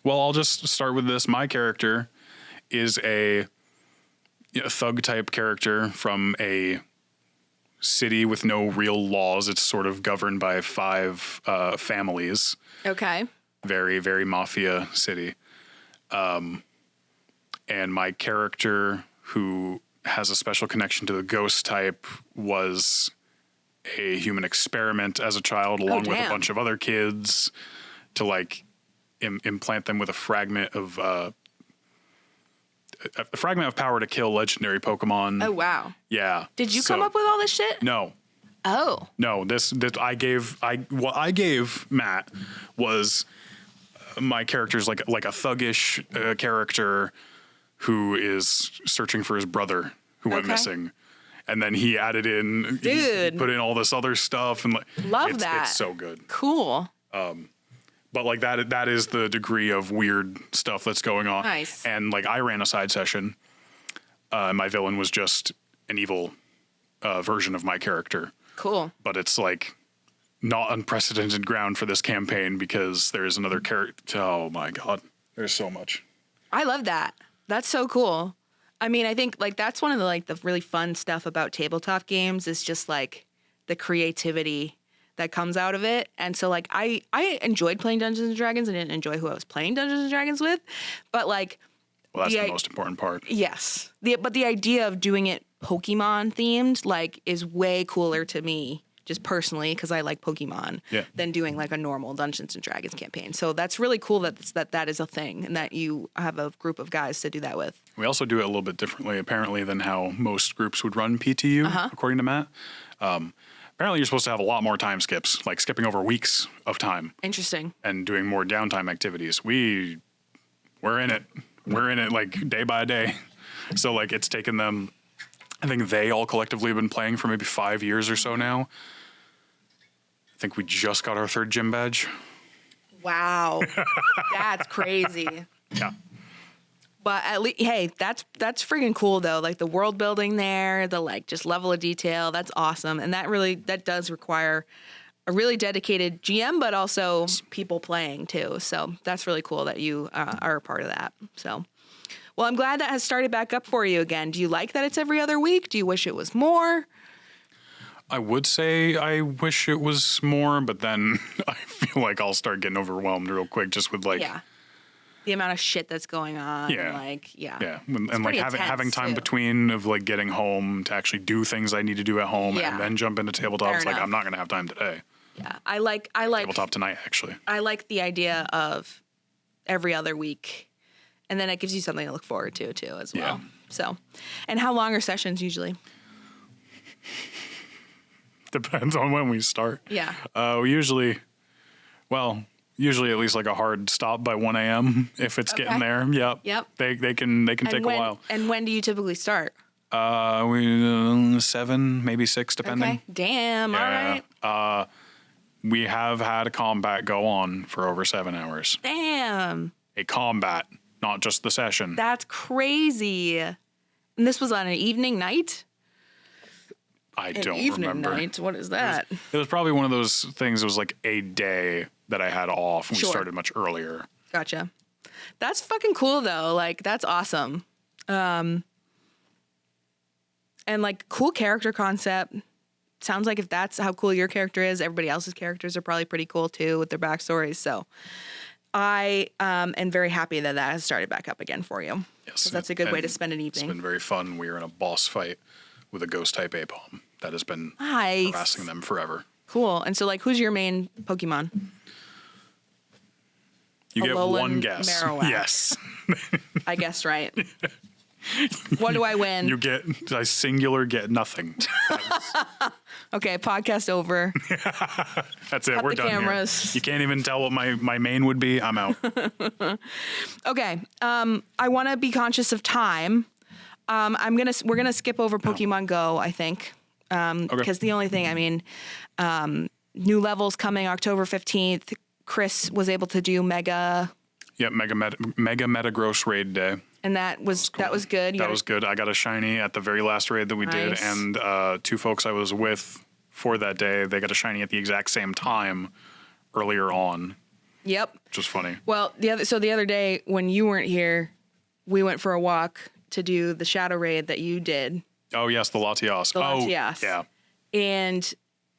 Well, I'll just start with this. My character is a thug type character from a city with no real laws. It's sort of governed by 5 families. Okay. Very, very mafia city. And my character, who has a special connection to the ghost type, was a human experiment as a child, along with a bunch of other kids, to like implant them with a fragment of power to kill legendary Pokemon. Oh wow! Yeah. Did you come up with all this shit? No. Oh. No. What I gave Matt was my character's like a thuggish character who is searching for his brother who went missing. And then he added in, he put in all this other stuff, and like, love that. It's so good. Cool. But like that is the degree of weird stuff that's going on. Nice. And like, I ran a side session. My villain was just an evil version of my character. Cool. But it's like not unprecedented ground for this campaign, because there is another character. Oh my God. There's so much. I love that. That's so cool. I mean, I think like that's one of the really fun stuff about tabletop games is just like the creativity that comes out of it. And so like I enjoyed playing Dungeons and Dragons. I didn't enjoy who I was playing Dungeons and Dragons with, but like, well, that's the most important part. Yes. But the idea of doing it Pokemon themed like is way cooler to me, just personally, because I like Pokemon, than doing like a normal Dungeons and Dragons campaign. So that's really cool that is a thing, and that you have a group of guys to do that with. We also do it a little bit differently, apparently, than how most groups would run PTU, according to Matt. Apparently, you're supposed to have a lot more time skips, like skipping over weeks of time. Interesting. And doing more downtime activities. We're in it. We're in it like day by day. So like it's taken them, I think they all collectively have been playing for maybe 5 years or so now. I think we just got our 3rd gym badge. Wow. That's crazy. Yeah. But at least, hey, that's freaking cool though. Like the world building there, the like just level of detail, that's awesome. And that does require a really dedicated GM, but also people playing too. So that's really cool that you are a part of that. So, well, I'm glad that has started back up for you again. Do you like that it's every other week? Do you wish it was more? I would say I wish it was more, but then I feel like I'll start getting overwhelmed real quick just with like the amount of shit that's going on. Yeah. And like having time between of like getting home to actually do things I need to do at home and then jump into tabletop. It's like I'm not gonna have time today. Yeah. I like tabletop tonight actually. I like the idea of every other week. And then it gives you something to look forward to too as well. Yeah. So, and how long are sessions usually? Depends on when we start. Yeah. We usually at least like a hard stop by 1 a.m. if it's getting there. Yep. They can take a while. And when do you typically start? We 7, maybe 6, depending. Okay. Damn. Yeah. All right. We have had a combat go on for over 7 hours. Damn. A combat, not just the session. That's crazy. And this was on an evening night? I don't evening remember. Night? What is that? It was probably one of those things. It was like a day that I had off. And Sure. We started much earlier. Gotcha. That's fucking cool though. Like that's awesome. And like cool character concept. Sounds like if that's how cool your character is, everybody else's characters are probably pretty cool too with their backstories. So I am very happy that has started back up again for you. Yes. That's a good way to spend an It's evening. been very fun. We were in a boss fight with a ghost type Apom that has been Nice. harassing them forever. Cool. And so like who's your main Pokemon? You get Alolan one guess. Marowak. Yes. I guessed right. What do I win? You get a singular get nothing. Okay, podcast over. That's it. Cut We're the done cameras. here. You can't even tell what my main would be. I'm out. Okay. I want to be conscious of time. We're gonna skip over Pokemon Go, I think. Because the only thing, I mean, new levels coming October 15th. Chris was able to do Mega. Yep, Mega Metagross raid day. And that was Cool. good. That was good. I got a shiny at the very last raid that we did, Nice. and 2 folks I was with for that day, they got a shiny at the exact same time earlier on, Yep. which was funny. Well, the other day when you weren't here, we went for a walk to do the shadow raid that you did, Oh yes, the Latias. The Oh Latias. yeah, and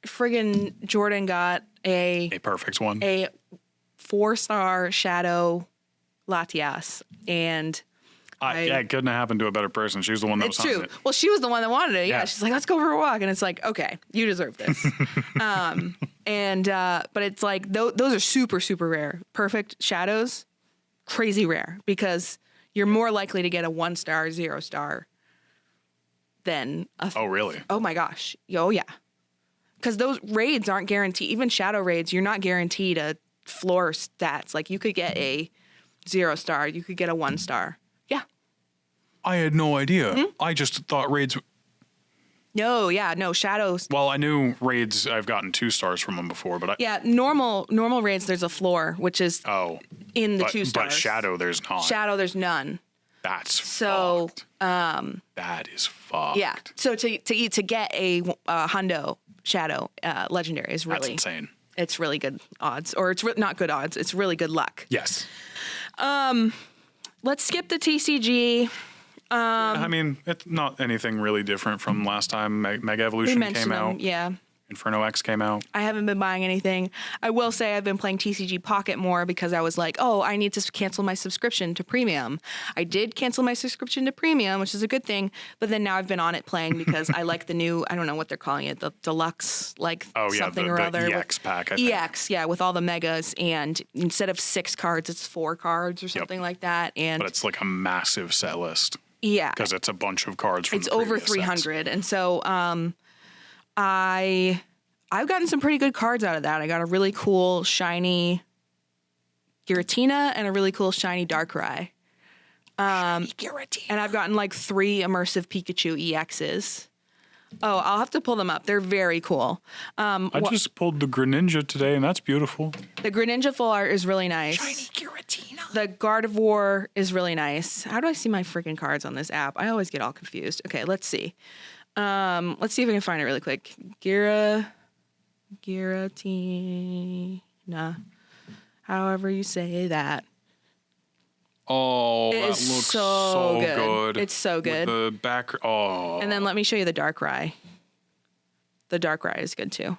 friggin' Jordan got a perfect one. a 4-star shadow Latias, and Yeah, it couldn't have happened to a better person. She was the one that it's was hunting true. it. Well, she was the one that wanted it. Yeah. Yeah. She's like, let's go for a walk. And it's like, okay, you deserve this. But it's like, those are super, super rare. Perfect shadows, crazy rare because you're more likely to get a 1-star, 0-star than a. Oh really? Oh my gosh. Oh yeah. Because those raids aren't guaranteed. Even shadow raids, you're not guaranteed a floor stats. Like you could get a 0-star, you could get a 1-star. Yeah. I had no idea. Hmm? I just thought raids. No, shadows. Well, I knew raids. I've gotten 2 stars from them before, but Yeah, normal raids, there's a floor, which is in the 2 stars. But shadow, there's not. Shadow, there's none. That's So, fucked. That is fucked. Yeah. So to get a hundo shadow legendary is That's really insane. It's really good odds, or it's not good odds. It's really good luck. Yes. Let's skip the TCG. I mean, it's not anything really different from last time. Mega We Evolution mentioned came out. them. Yeah. Inferno X came out. I haven't been buying anything. I will say I've been playing TCG Pocket more because I was like, oh, I need to cancel my subscription to Premium. I did cancel my subscription to Premium, which is a good thing. But then now I've been on it playing because I like the new, I don't know what they're calling it, the deluxe, like something or other. the EX pack, I think. EX, yeah, with all the megas. And instead of 6 cards, it's 4 cards or something like that. And But it's like a massive set list. yeah, Because it's a bunch of cards from it's the over previous sets. 300. And so I've gotten some pretty good cards out of that. I got a really cool shiny Giratina and a really cool shiny Darkrai. And I've gotten like 3 immersive Pikachu EXs. Oh, I'll have to pull them up. They're very cool. I just pulled the Greninja today, and that's beautiful. The Greninja full art is really nice. Giratina. The Gardevoir is really nice. How do I see my freaking cards on this app? I always get all confused. Okay, let's see. Let's see if I can find it really quick. Giratina. However you say that. Oh, It that is looks so so good. good. It's so good. With the back. Oh. And then let me show you the Darkrai. The Darkrai is good too.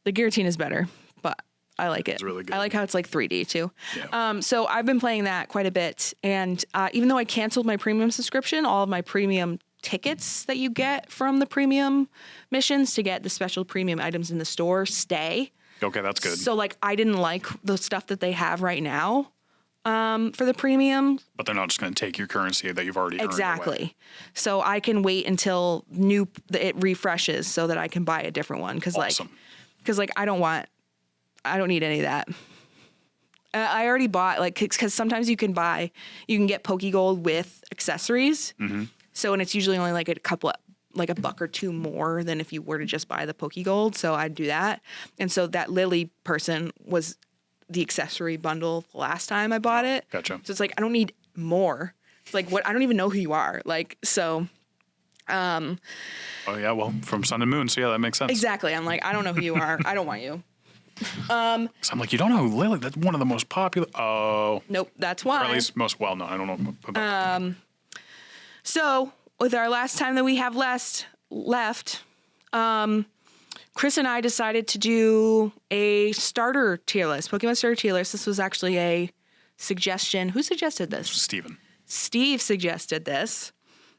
The Giratina is better, but I like it. It's really good. I like how it's like 3D too. Yeah. So I've been playing that quite a bit. And even though I canceled my premium subscription, all of my premium tickets that you get from the premium missions to get the special premium items in the store stay. Okay, that's good. So like I didn't like the stuff that they have right now for the premium. But they're not just going to take your currency that you've already earned away. Exactly. So I can wait until it refreshes so that I can buy a different one. Because Awesome. like I don't need any of that. I already bought, like, because sometimes you can get Pokegold with accessories. Mm-hmm. So, and it's usually only like like $1 or $2 more than if you were to just buy the Pokegold. So I'd do that. And so that Lily person was the accessory bundle the last time I bought it. Gotcha. So it's like, I don't need more. It's like, what? I don't even know who you are. Like, so. Oh yeah, well, from Sun and Moon, so yeah, that makes sense. Exactly. I'm like, I don't know who you are. I don't want you. So I'm like, you don't know who Lily? That's one of the most popular. Oh. Nope, that's why. Or at least most well known. I don't know about. So with our last time that we have left, Chris and I decided to do a starter tier list, Pokemon starter tier list. This was actually a suggestion. Who suggested this? Steven. Steve suggested this.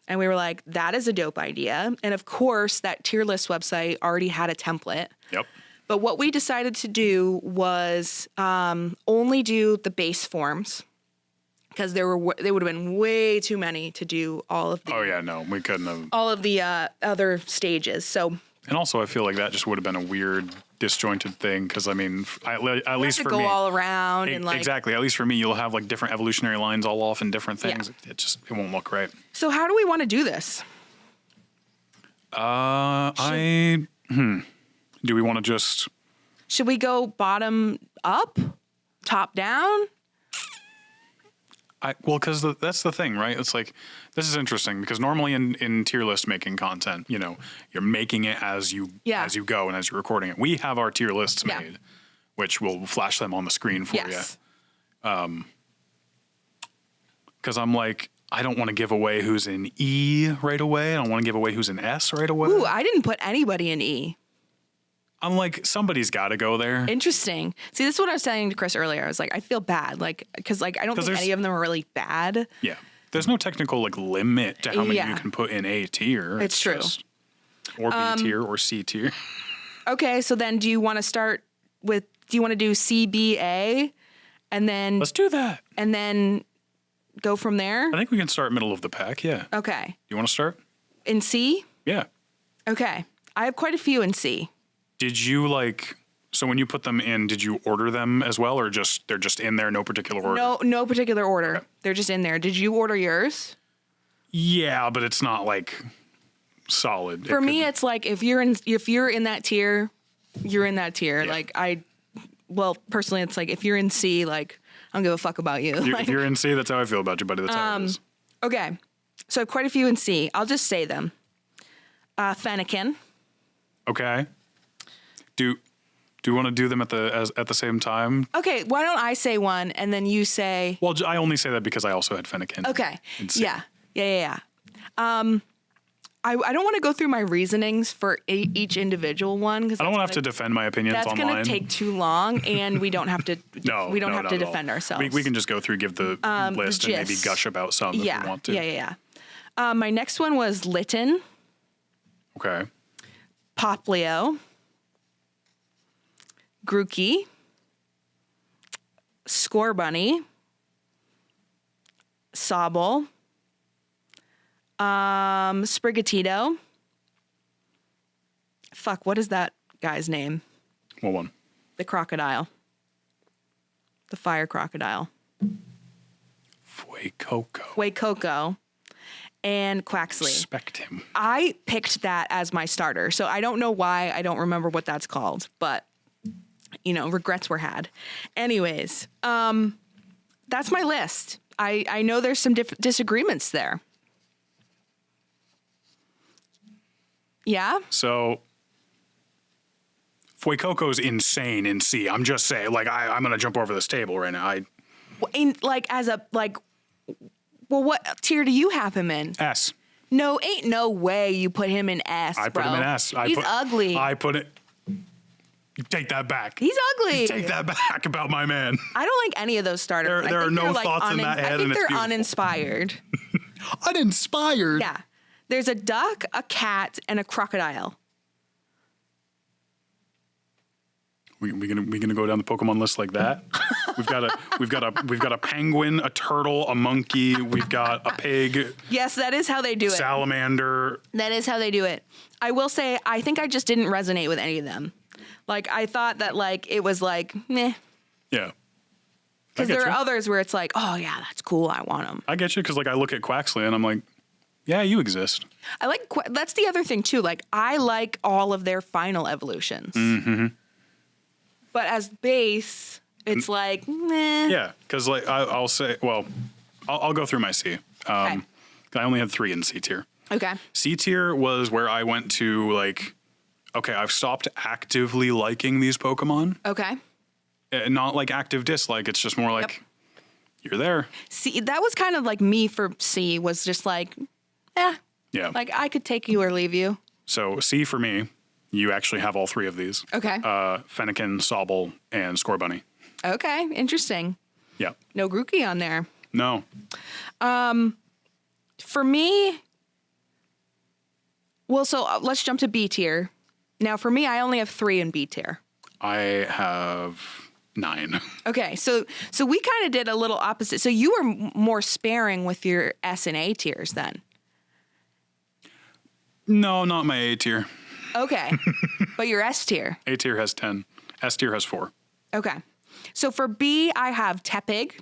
And we were like, that is a dope idea. And of course, that tier list website already had a template. Yep. But what we decided to do was only do the base forms, because there would have been way too many to do all of the. Oh yeah, no, we couldn't have. All of the other stages. So. And also, I feel like that just would have been a weird, disjointed thing, because I mean, at least for me, go all around and like. Exactly. At least for me, you'll have like different evolutionary lines all off in different things. Yeah. It won't look right. So how do we want to do this? Do we want to just? Should we go bottom up, top down? Well, because that's the thing, right? It's like, this is interesting because normally in tier list making content, you know, you're making it as you go and as you're recording it. We have our tier lists made, which will flash them on the screen for you. Because I'm like, I don't want to give away who's in E right away. I don't want to give away who's in S right away. Ooh, I didn't put anybody in E. I'm like, somebody's got to go there. Interesting. See, this is what I was saying to Chris earlier. I was like, I feel bad, like, because like I don't think any of them are really bad. Yeah, there's no technical like limit to how many you can put in A tier. It's true. Or B tier or C tier. Okay, so then do you want to start with? Do you want to do CBA, and then let's do that, and then go from there? I think we can start middle of the pack. Yeah. Okay. You want to start in C? Yeah. Okay, I have quite a few in C. Did you so when you put them in, did you order them as well, or they're just in there, no particular order? No particular order. Okay. They're just in there. Did you order yours? Yeah, but it's not like solid. For me, it's like if you're in that tier, you're in that tier. Yeah. Like personally, it's like if you're in C, like I don't give a fuck about you. If you're in C, that's how I feel about you, buddy. That's how it is. Okay, so I have quite a few in C. I'll just say them. Fennekin. Okay. Do you want to do them at the same time? Okay, why don't I say one and then you say? Well, I only say that because I also had Fennekin. Okay. Yeah. I don't want to go through my reasonings for each individual one because I don't want to have to defend my opinions online. That's going to take too long, and we don't have to. We don't have to defend ourselves. We can just go through, give the list, and maybe gush about some if we want to. Yeah. My next one was Litten. Okay. Poplio. Grookey, Scorbunny, Sobble, Sprigatito. Fuck, what is that guy's name? What one? The crocodile. The fire crocodile. Fuecoco. And Quaxley. Respect him. I picked that as my starter, so I don't know why I don't remember what that's called, but regrets were had. Anyways, that's my list. I know there's some disagreements there. Yeah? So, Fuecoco's insane in C. I'm just saying, like, I'm going to jump over this table right now. What tier do you have him in? S. No, ain't no way you put him in S, I put him in S. He's ugly. I put it... Take that back. He's ugly. Take that back about my man. I don't like any of those starters. There are no thoughts in that head. I think they're uninspired. Uninspired? Yeah. There's a duck, a cat, and a crocodile. We gonna go down the Pokemon list like that? We've got a penguin, a turtle, a monkey. We've got a pig. Yes, that is how they do it. Salamander. That is how they do it. I will say, I think I just didn't resonate with any of them. Like, I thought that, like, it was like, meh. Yeah. Because there are others where it's like, oh yeah, that's cool. I want them. I get you. Because like I look at Quaxley and I'm like, yeah, you exist. That's the other thing too. Like I like all of their final evolutions. Mm-hmm. But as base, it's like, meh. Yeah. Because like I'll say, well, I'll go through my C. Okay. I only had 3 in C tier. Okay. C tier was where I went to like, okay, I've stopped actively liking these Pokemon. Okay. Not like active dislike. It's just more like, you're there. See, that was kind of like me for C, was just like, Yeah. like I could take you or leave you. So C for me, you actually have all 3 of these. Okay. Fennekin, Sobble, and Scorbunny. Okay. Interesting. Yeah. No Grookey on there. No. For me, well, so let's jump to B tier. Now, for me, I only have 3 in B tier. I have 9. Okay, so we kind of did a little opposite. So you were more sparing with your S and A tiers then. No, not my A tier. Okay, but your S tier. A tier has 10. S tier has 4. Okay, so for B, I have Tepig,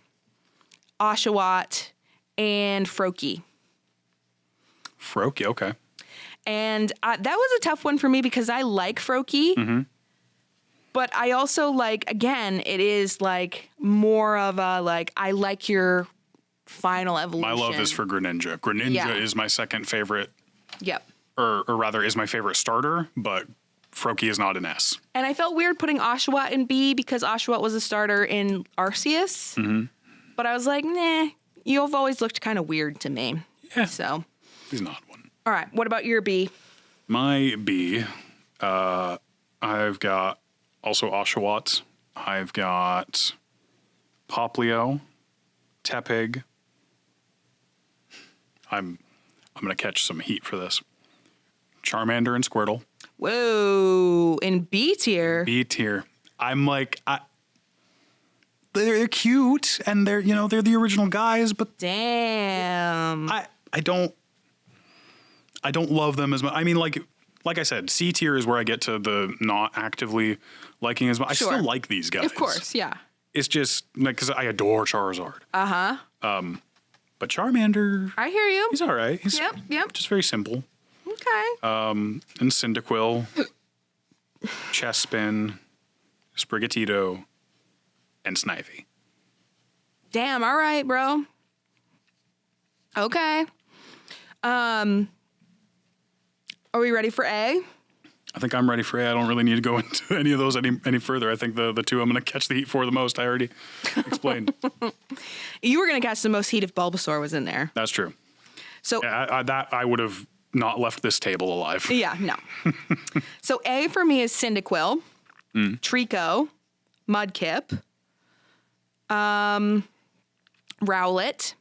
Oshawott, and Froakie. Froakie, okay. And that was a tough one for me because I like Froakie. Mm-hmm. But I also like, again, it is like more of a like, I like your final evolution. My love is for Greninja. Greninja is my second favorite. Yep. Or rather, is my favorite starter, but Froakie is not an S. And I felt weird putting Oshawott in B because Oshawott was a starter in Arceus. Mm-hmm. But I was like, nah, you've always looked kind of weird to me. Yeah. So. He's not one. All right. What about your B? My B, I've got also Oshawott. I've got Poplio, Tepig. I'm going to catch some heat for this. Charmander and Squirtle. Whoa. In B tier? B tier. I'm like, they're cute and they're the original guys, but damn. I don't love them as much. I mean, like I said, C tier is where I get to the not actively liking as much. I still like these guys. Of course, yeah. It's just like, because I adore Charizard. Uh-huh. But Charmander, I hear you. he's all right. He's Yep. just very simple. Okay. And Cyndaquil, Chespin, Sprigatito, and Snivy. Damn, all right, bro. Okay. Are we ready for A? I think I'm ready for A. I don't really need to go into any of those any further. I think the 2 I'm going to catch the heat for the most, I already explained. You were going to catch the most heat if Bulbasaur was in there. That's true. So I would have not left this table alive. Yeah, no. So A for me is Cyndaquil, Trico, Mudkip, Rowlet,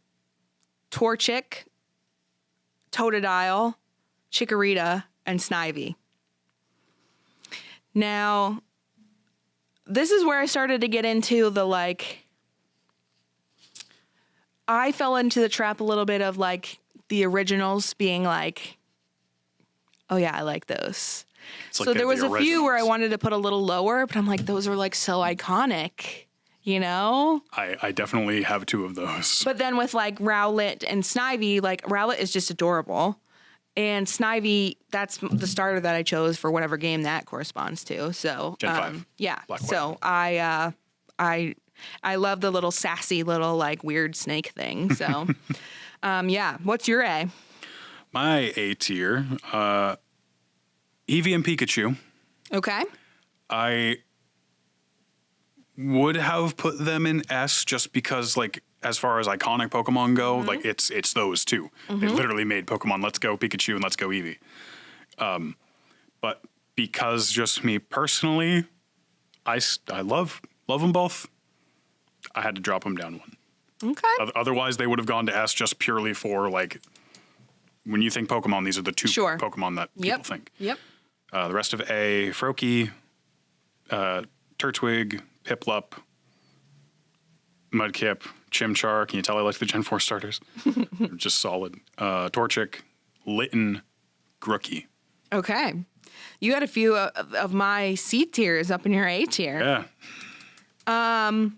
Torchic, Totodile, Chikorita, and Snivy. Now, this is where I started to get into the, like, I fell into the trap a little bit of, like, the originals being like, oh yeah, I like those. So there was a few where I wanted to put a little lower, but I'm like, those are like so iconic, you know? I definitely have 2 of those. But then with like Rowlet and Snivy, like Rowlet is just adorable. And Snivy, that's the starter that I chose for whatever game that corresponds to. So Gen 5. Yeah. Black So I love the little sassy little like weird snake thing. So yeah. What's your A? My A tier, Eevee and Pikachu. Okay. I would have put them in S just because, like, as far as iconic Pokemon go, like it's those 2. They literally made Pokemon Let's Go Pikachu and Let's Go Eevee. But because just me personally, I love them both. I had to drop them down 1. Okay. Otherwise, they would have gone to S just purely for, like, when you think Pokemon, these are the 2 Pokemon that people think. Yep. The rest of A, Froakie, Turtwig, Piplup, Mudkip, Chimchar. Can you tell I like the Gen 4 starters? They're just solid. Torchic, Litten, Grookey. Okay. You had a few of my C tiers up in your A tier. Yeah.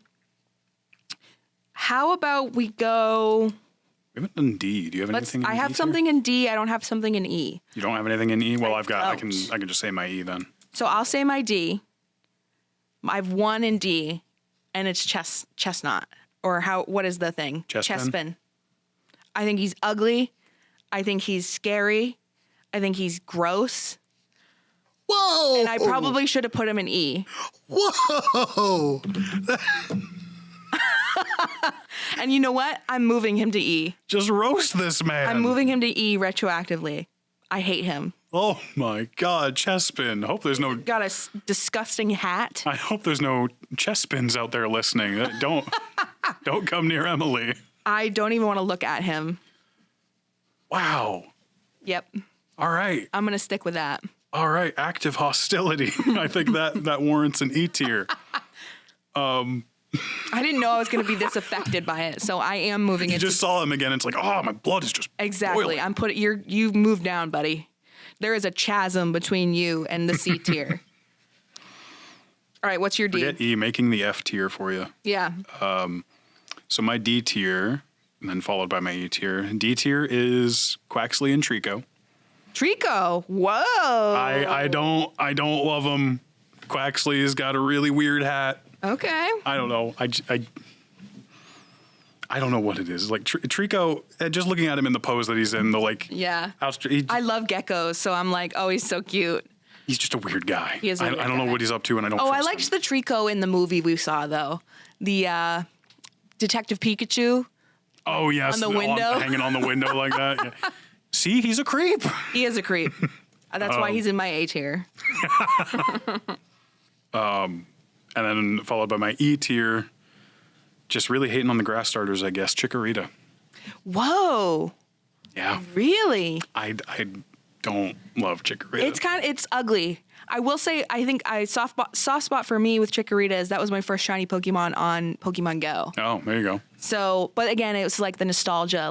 How about we go... We haven't done D. Do you have anything in I D have tier? something in D. I don't have something in E. You don't have anything in E? Well, I don't. can just say my E then. So I'll say my D. I have one in D, and it's chestnut. Or what is the thing? Chespin. I think he's ugly. I think he's scary. I think he's gross. Whoa! And I probably should have put him in E. Whoa! And you know what? I'm moving him to E. Just roast this man. I'm moving him to E retroactively. I hate him. Oh my God, Chespin. Hope there's no. Got a disgusting hat. I hope there's no Chespins out there listening. Don't come near Emily. I don't even want to look at him. Wow. Yep. All right. I'm going to stick with that. All right. Active hostility. I think that warrants an E tier. I didn't know I was going to be this affected by it, so I am moving You it. just saw him again. It's like, oh, my blood is just Exactly. boiling. You've moved down, buddy. There is a chasm between you and the C tier. All right, what's your D? Forget E, making the F tier for you. Yeah. So my D tier, and then followed by my E tier. D tier is Quaxley and Trico. Trico. Whoa. I don't love him. Quaxley's got a really weird hat. Okay. I don't know. I don't know what it is. Like Trico, just looking at him in the pose that he's in, Yeah. He, I love geckos, so I'm like, oh, he's so cute. he's just a weird guy. He is a weird I don't know guy. what he's up to, and I don't. Oh, I trust liked him. the Trico in the movie we saw, though. The Detective Pikachu. Oh yes, on the window. hanging on the window like that. Yeah. See, he's a creep. He is a creep. That's why he's in my A tier. And then followed by my E tier, just really hating on the grass starters, I guess. Chikorita. Whoa. Yeah. Really? I don't love Chikorita. It's ugly. I will say, I think soft spot for me with Chikorita is that was my first shiny Pokemon on Pokemon Go. Oh, there you go. So, but again, it was like the nostalgia,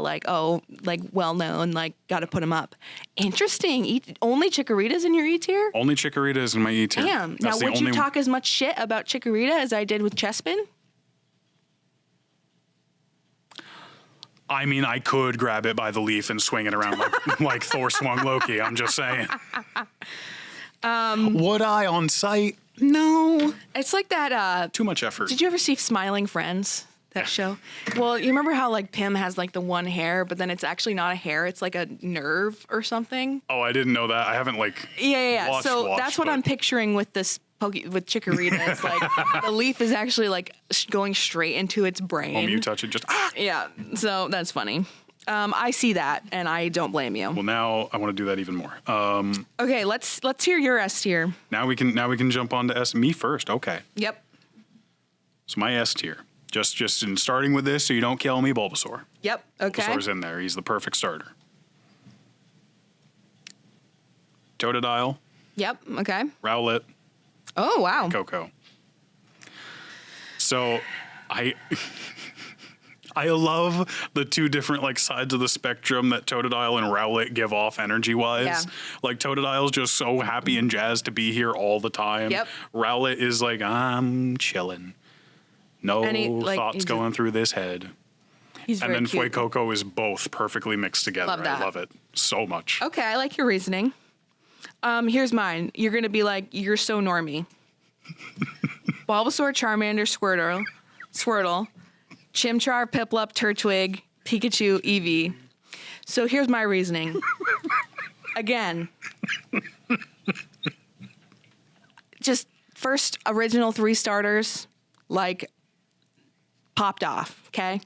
well known, got to put him up. Interesting. Only Chikorita's in your E tier? Only Chikorita is in my E tier. Damn. That's Now, would you talk as much shit about Chikorita as I did with Chespin? I mean, I could grab it by the leaf and swing it around like Thor swung Loki. I'm just saying. Would I on site? No. It's like that. Too much effort. Did you ever see Smiling Friends? That show? Well, you remember how Pim has the one hair, but then it's actually not a hair; it's like a nerve or something. Oh, I didn't know that. I haven't Yeah. watched, That's what but- I'm picturing with this with Chikorita. It's the leaf is actually going straight into its brain. you touch it, just Yeah. So that's funny. I see that, and I don't blame you. Well, now I want to do that even more. Okay, let's hear your S tier. Now we can jump on to S. Me first. Okay. Yep. So my S tier. Just in starting with this, so you don't kill me, Bulbasaur. Yep. Okay. Bulbasaur's in there. He's the perfect starter. Totodile, Yep. Okay. Rowlet, Oh wow. Coco. So I love the two different sides of the spectrum that Totodile and Rowlet give off energy-wise. Yeah. Totodile's just so happy and jazzed to be here all the time. Yep. Rowlet is I'm chilling. No And he, thoughts he's going through this head. He's And very then cute. Fuecoco is both perfectly mixed together. Love that. I love it so much. Okay, I like your reasoning. Here's mine. You're gonna be you're so normie. Bulbasaur, Charmander, Squirtle, Chimchar, Piplup, Turtwig, Pikachu, Eevee. So here's my reasoning. Again, just first original 3 starters, popped off, okay?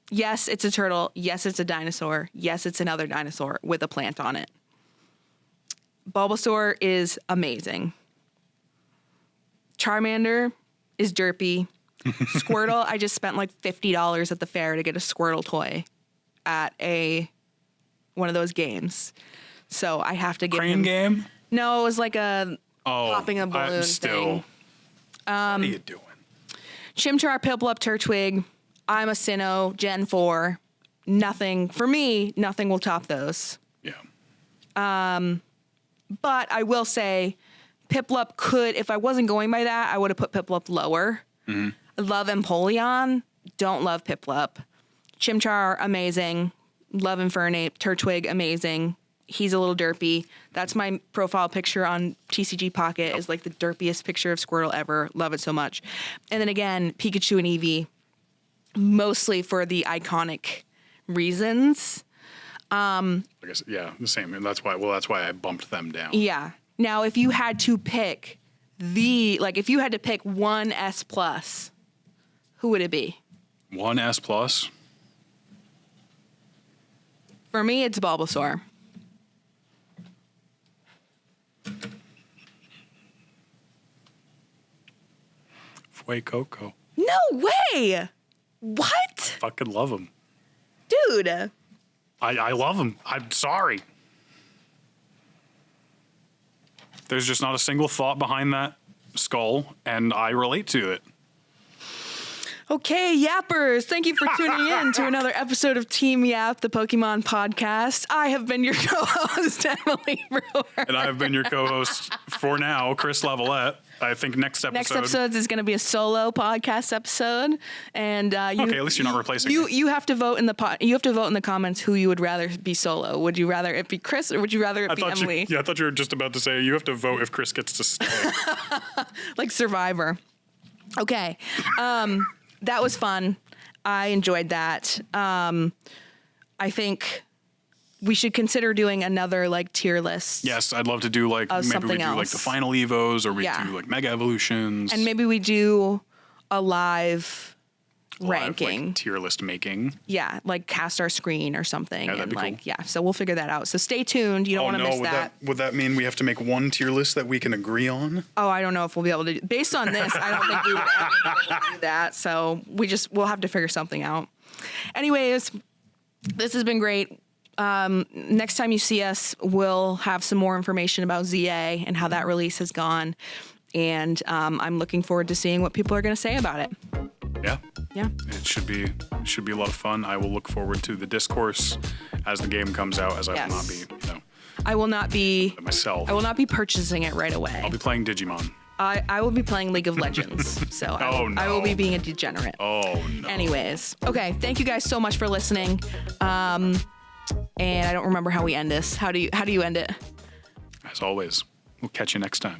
Yes, it's a turtle. Yes, it's a dinosaur. Yes, it's another dinosaur with a plant on it. Bulbasaur is amazing. Charmander is derpy. Squirtle, I just spent $50 at the fair to get a Squirtle toy at one of those games. So I have to give Crane him... game? No, it was a popping a balloon thing. What are you doing? Chimchar, Piplup, Turtwig. I'm a Sinnoh, Gen 4. Nothing, for me, nothing will top those. Yeah. But I will say, Piplup could, if I wasn't going by that, I would have put Piplup lower. Mm-hmm. I love Empoleon. don't love Piplup. Chimchar, amazing. Love Infernape. Turtwig, amazing. He's a little derpy. That's my profile picture on TCG Pocket, is like the derpiest picture of Squirtle ever. Love it so much. And then again, Pikachu and Eevee, mostly for the iconic reasons. I guess, yeah, the same. That's why I bumped them down. Yeah. Now, if you had to pick if you had to pick one S+, who would it be? One S+? For me, it's Bulbasaur. Fuecoco. No way! What? Fucking love him. Dude. I love him. I'm sorry. There's just not a single thought behind that skull, and I relate to it. Okay, Yappers, thank you for tuning in to another episode of Team Yap, the Pokemon Podcast. I have been your co-host, Emily Brewer. And I have been your co-host for now, Chris Lavalette. I think next episode is going to be a solo podcast episode, and okay, at least you're not replacing me. You have to vote in the comments who you would rather be solo. Would you rather it be Chris or would you rather it be Emily? I thought you were just about to say you have to vote if Chris gets to stay. Like Survivor. Okay, that was fun. I enjoyed that. I think we should consider doing another like tier list. Yes, I'd love to do like maybe we do like the final evos, or we do like mega evolutions, and maybe we do a live ranking, like, tier list making. Yeah, like cast our screen or something, that'd and be like cool. yeah. So we'll figure that out. So stay tuned. You don't want to miss that. Would that mean we have to make one tier list that we can agree on? Oh, I don't know if we'll be able to. Based on this, I don't think we would ever be able to do that. So we'll have to figure something out. Anyways, this has been great. Next time you see us, we'll have some more information about ZA and how that release has gone. And I'm looking forward to seeing what people are going to say about it. Yeah. Yeah. It should be a lot of fun. I will look forward to the discourse as the game comes out, as I will not be, I will not be myself. I will not be purchasing it right away. I'll be playing Digimon. I will be playing League of Legends. So I will be being a degenerate. Oh no. Anyways. Okay, thank you guys so much for listening. And I don't remember how we end this. How do you end it? As always, we'll catch you next time.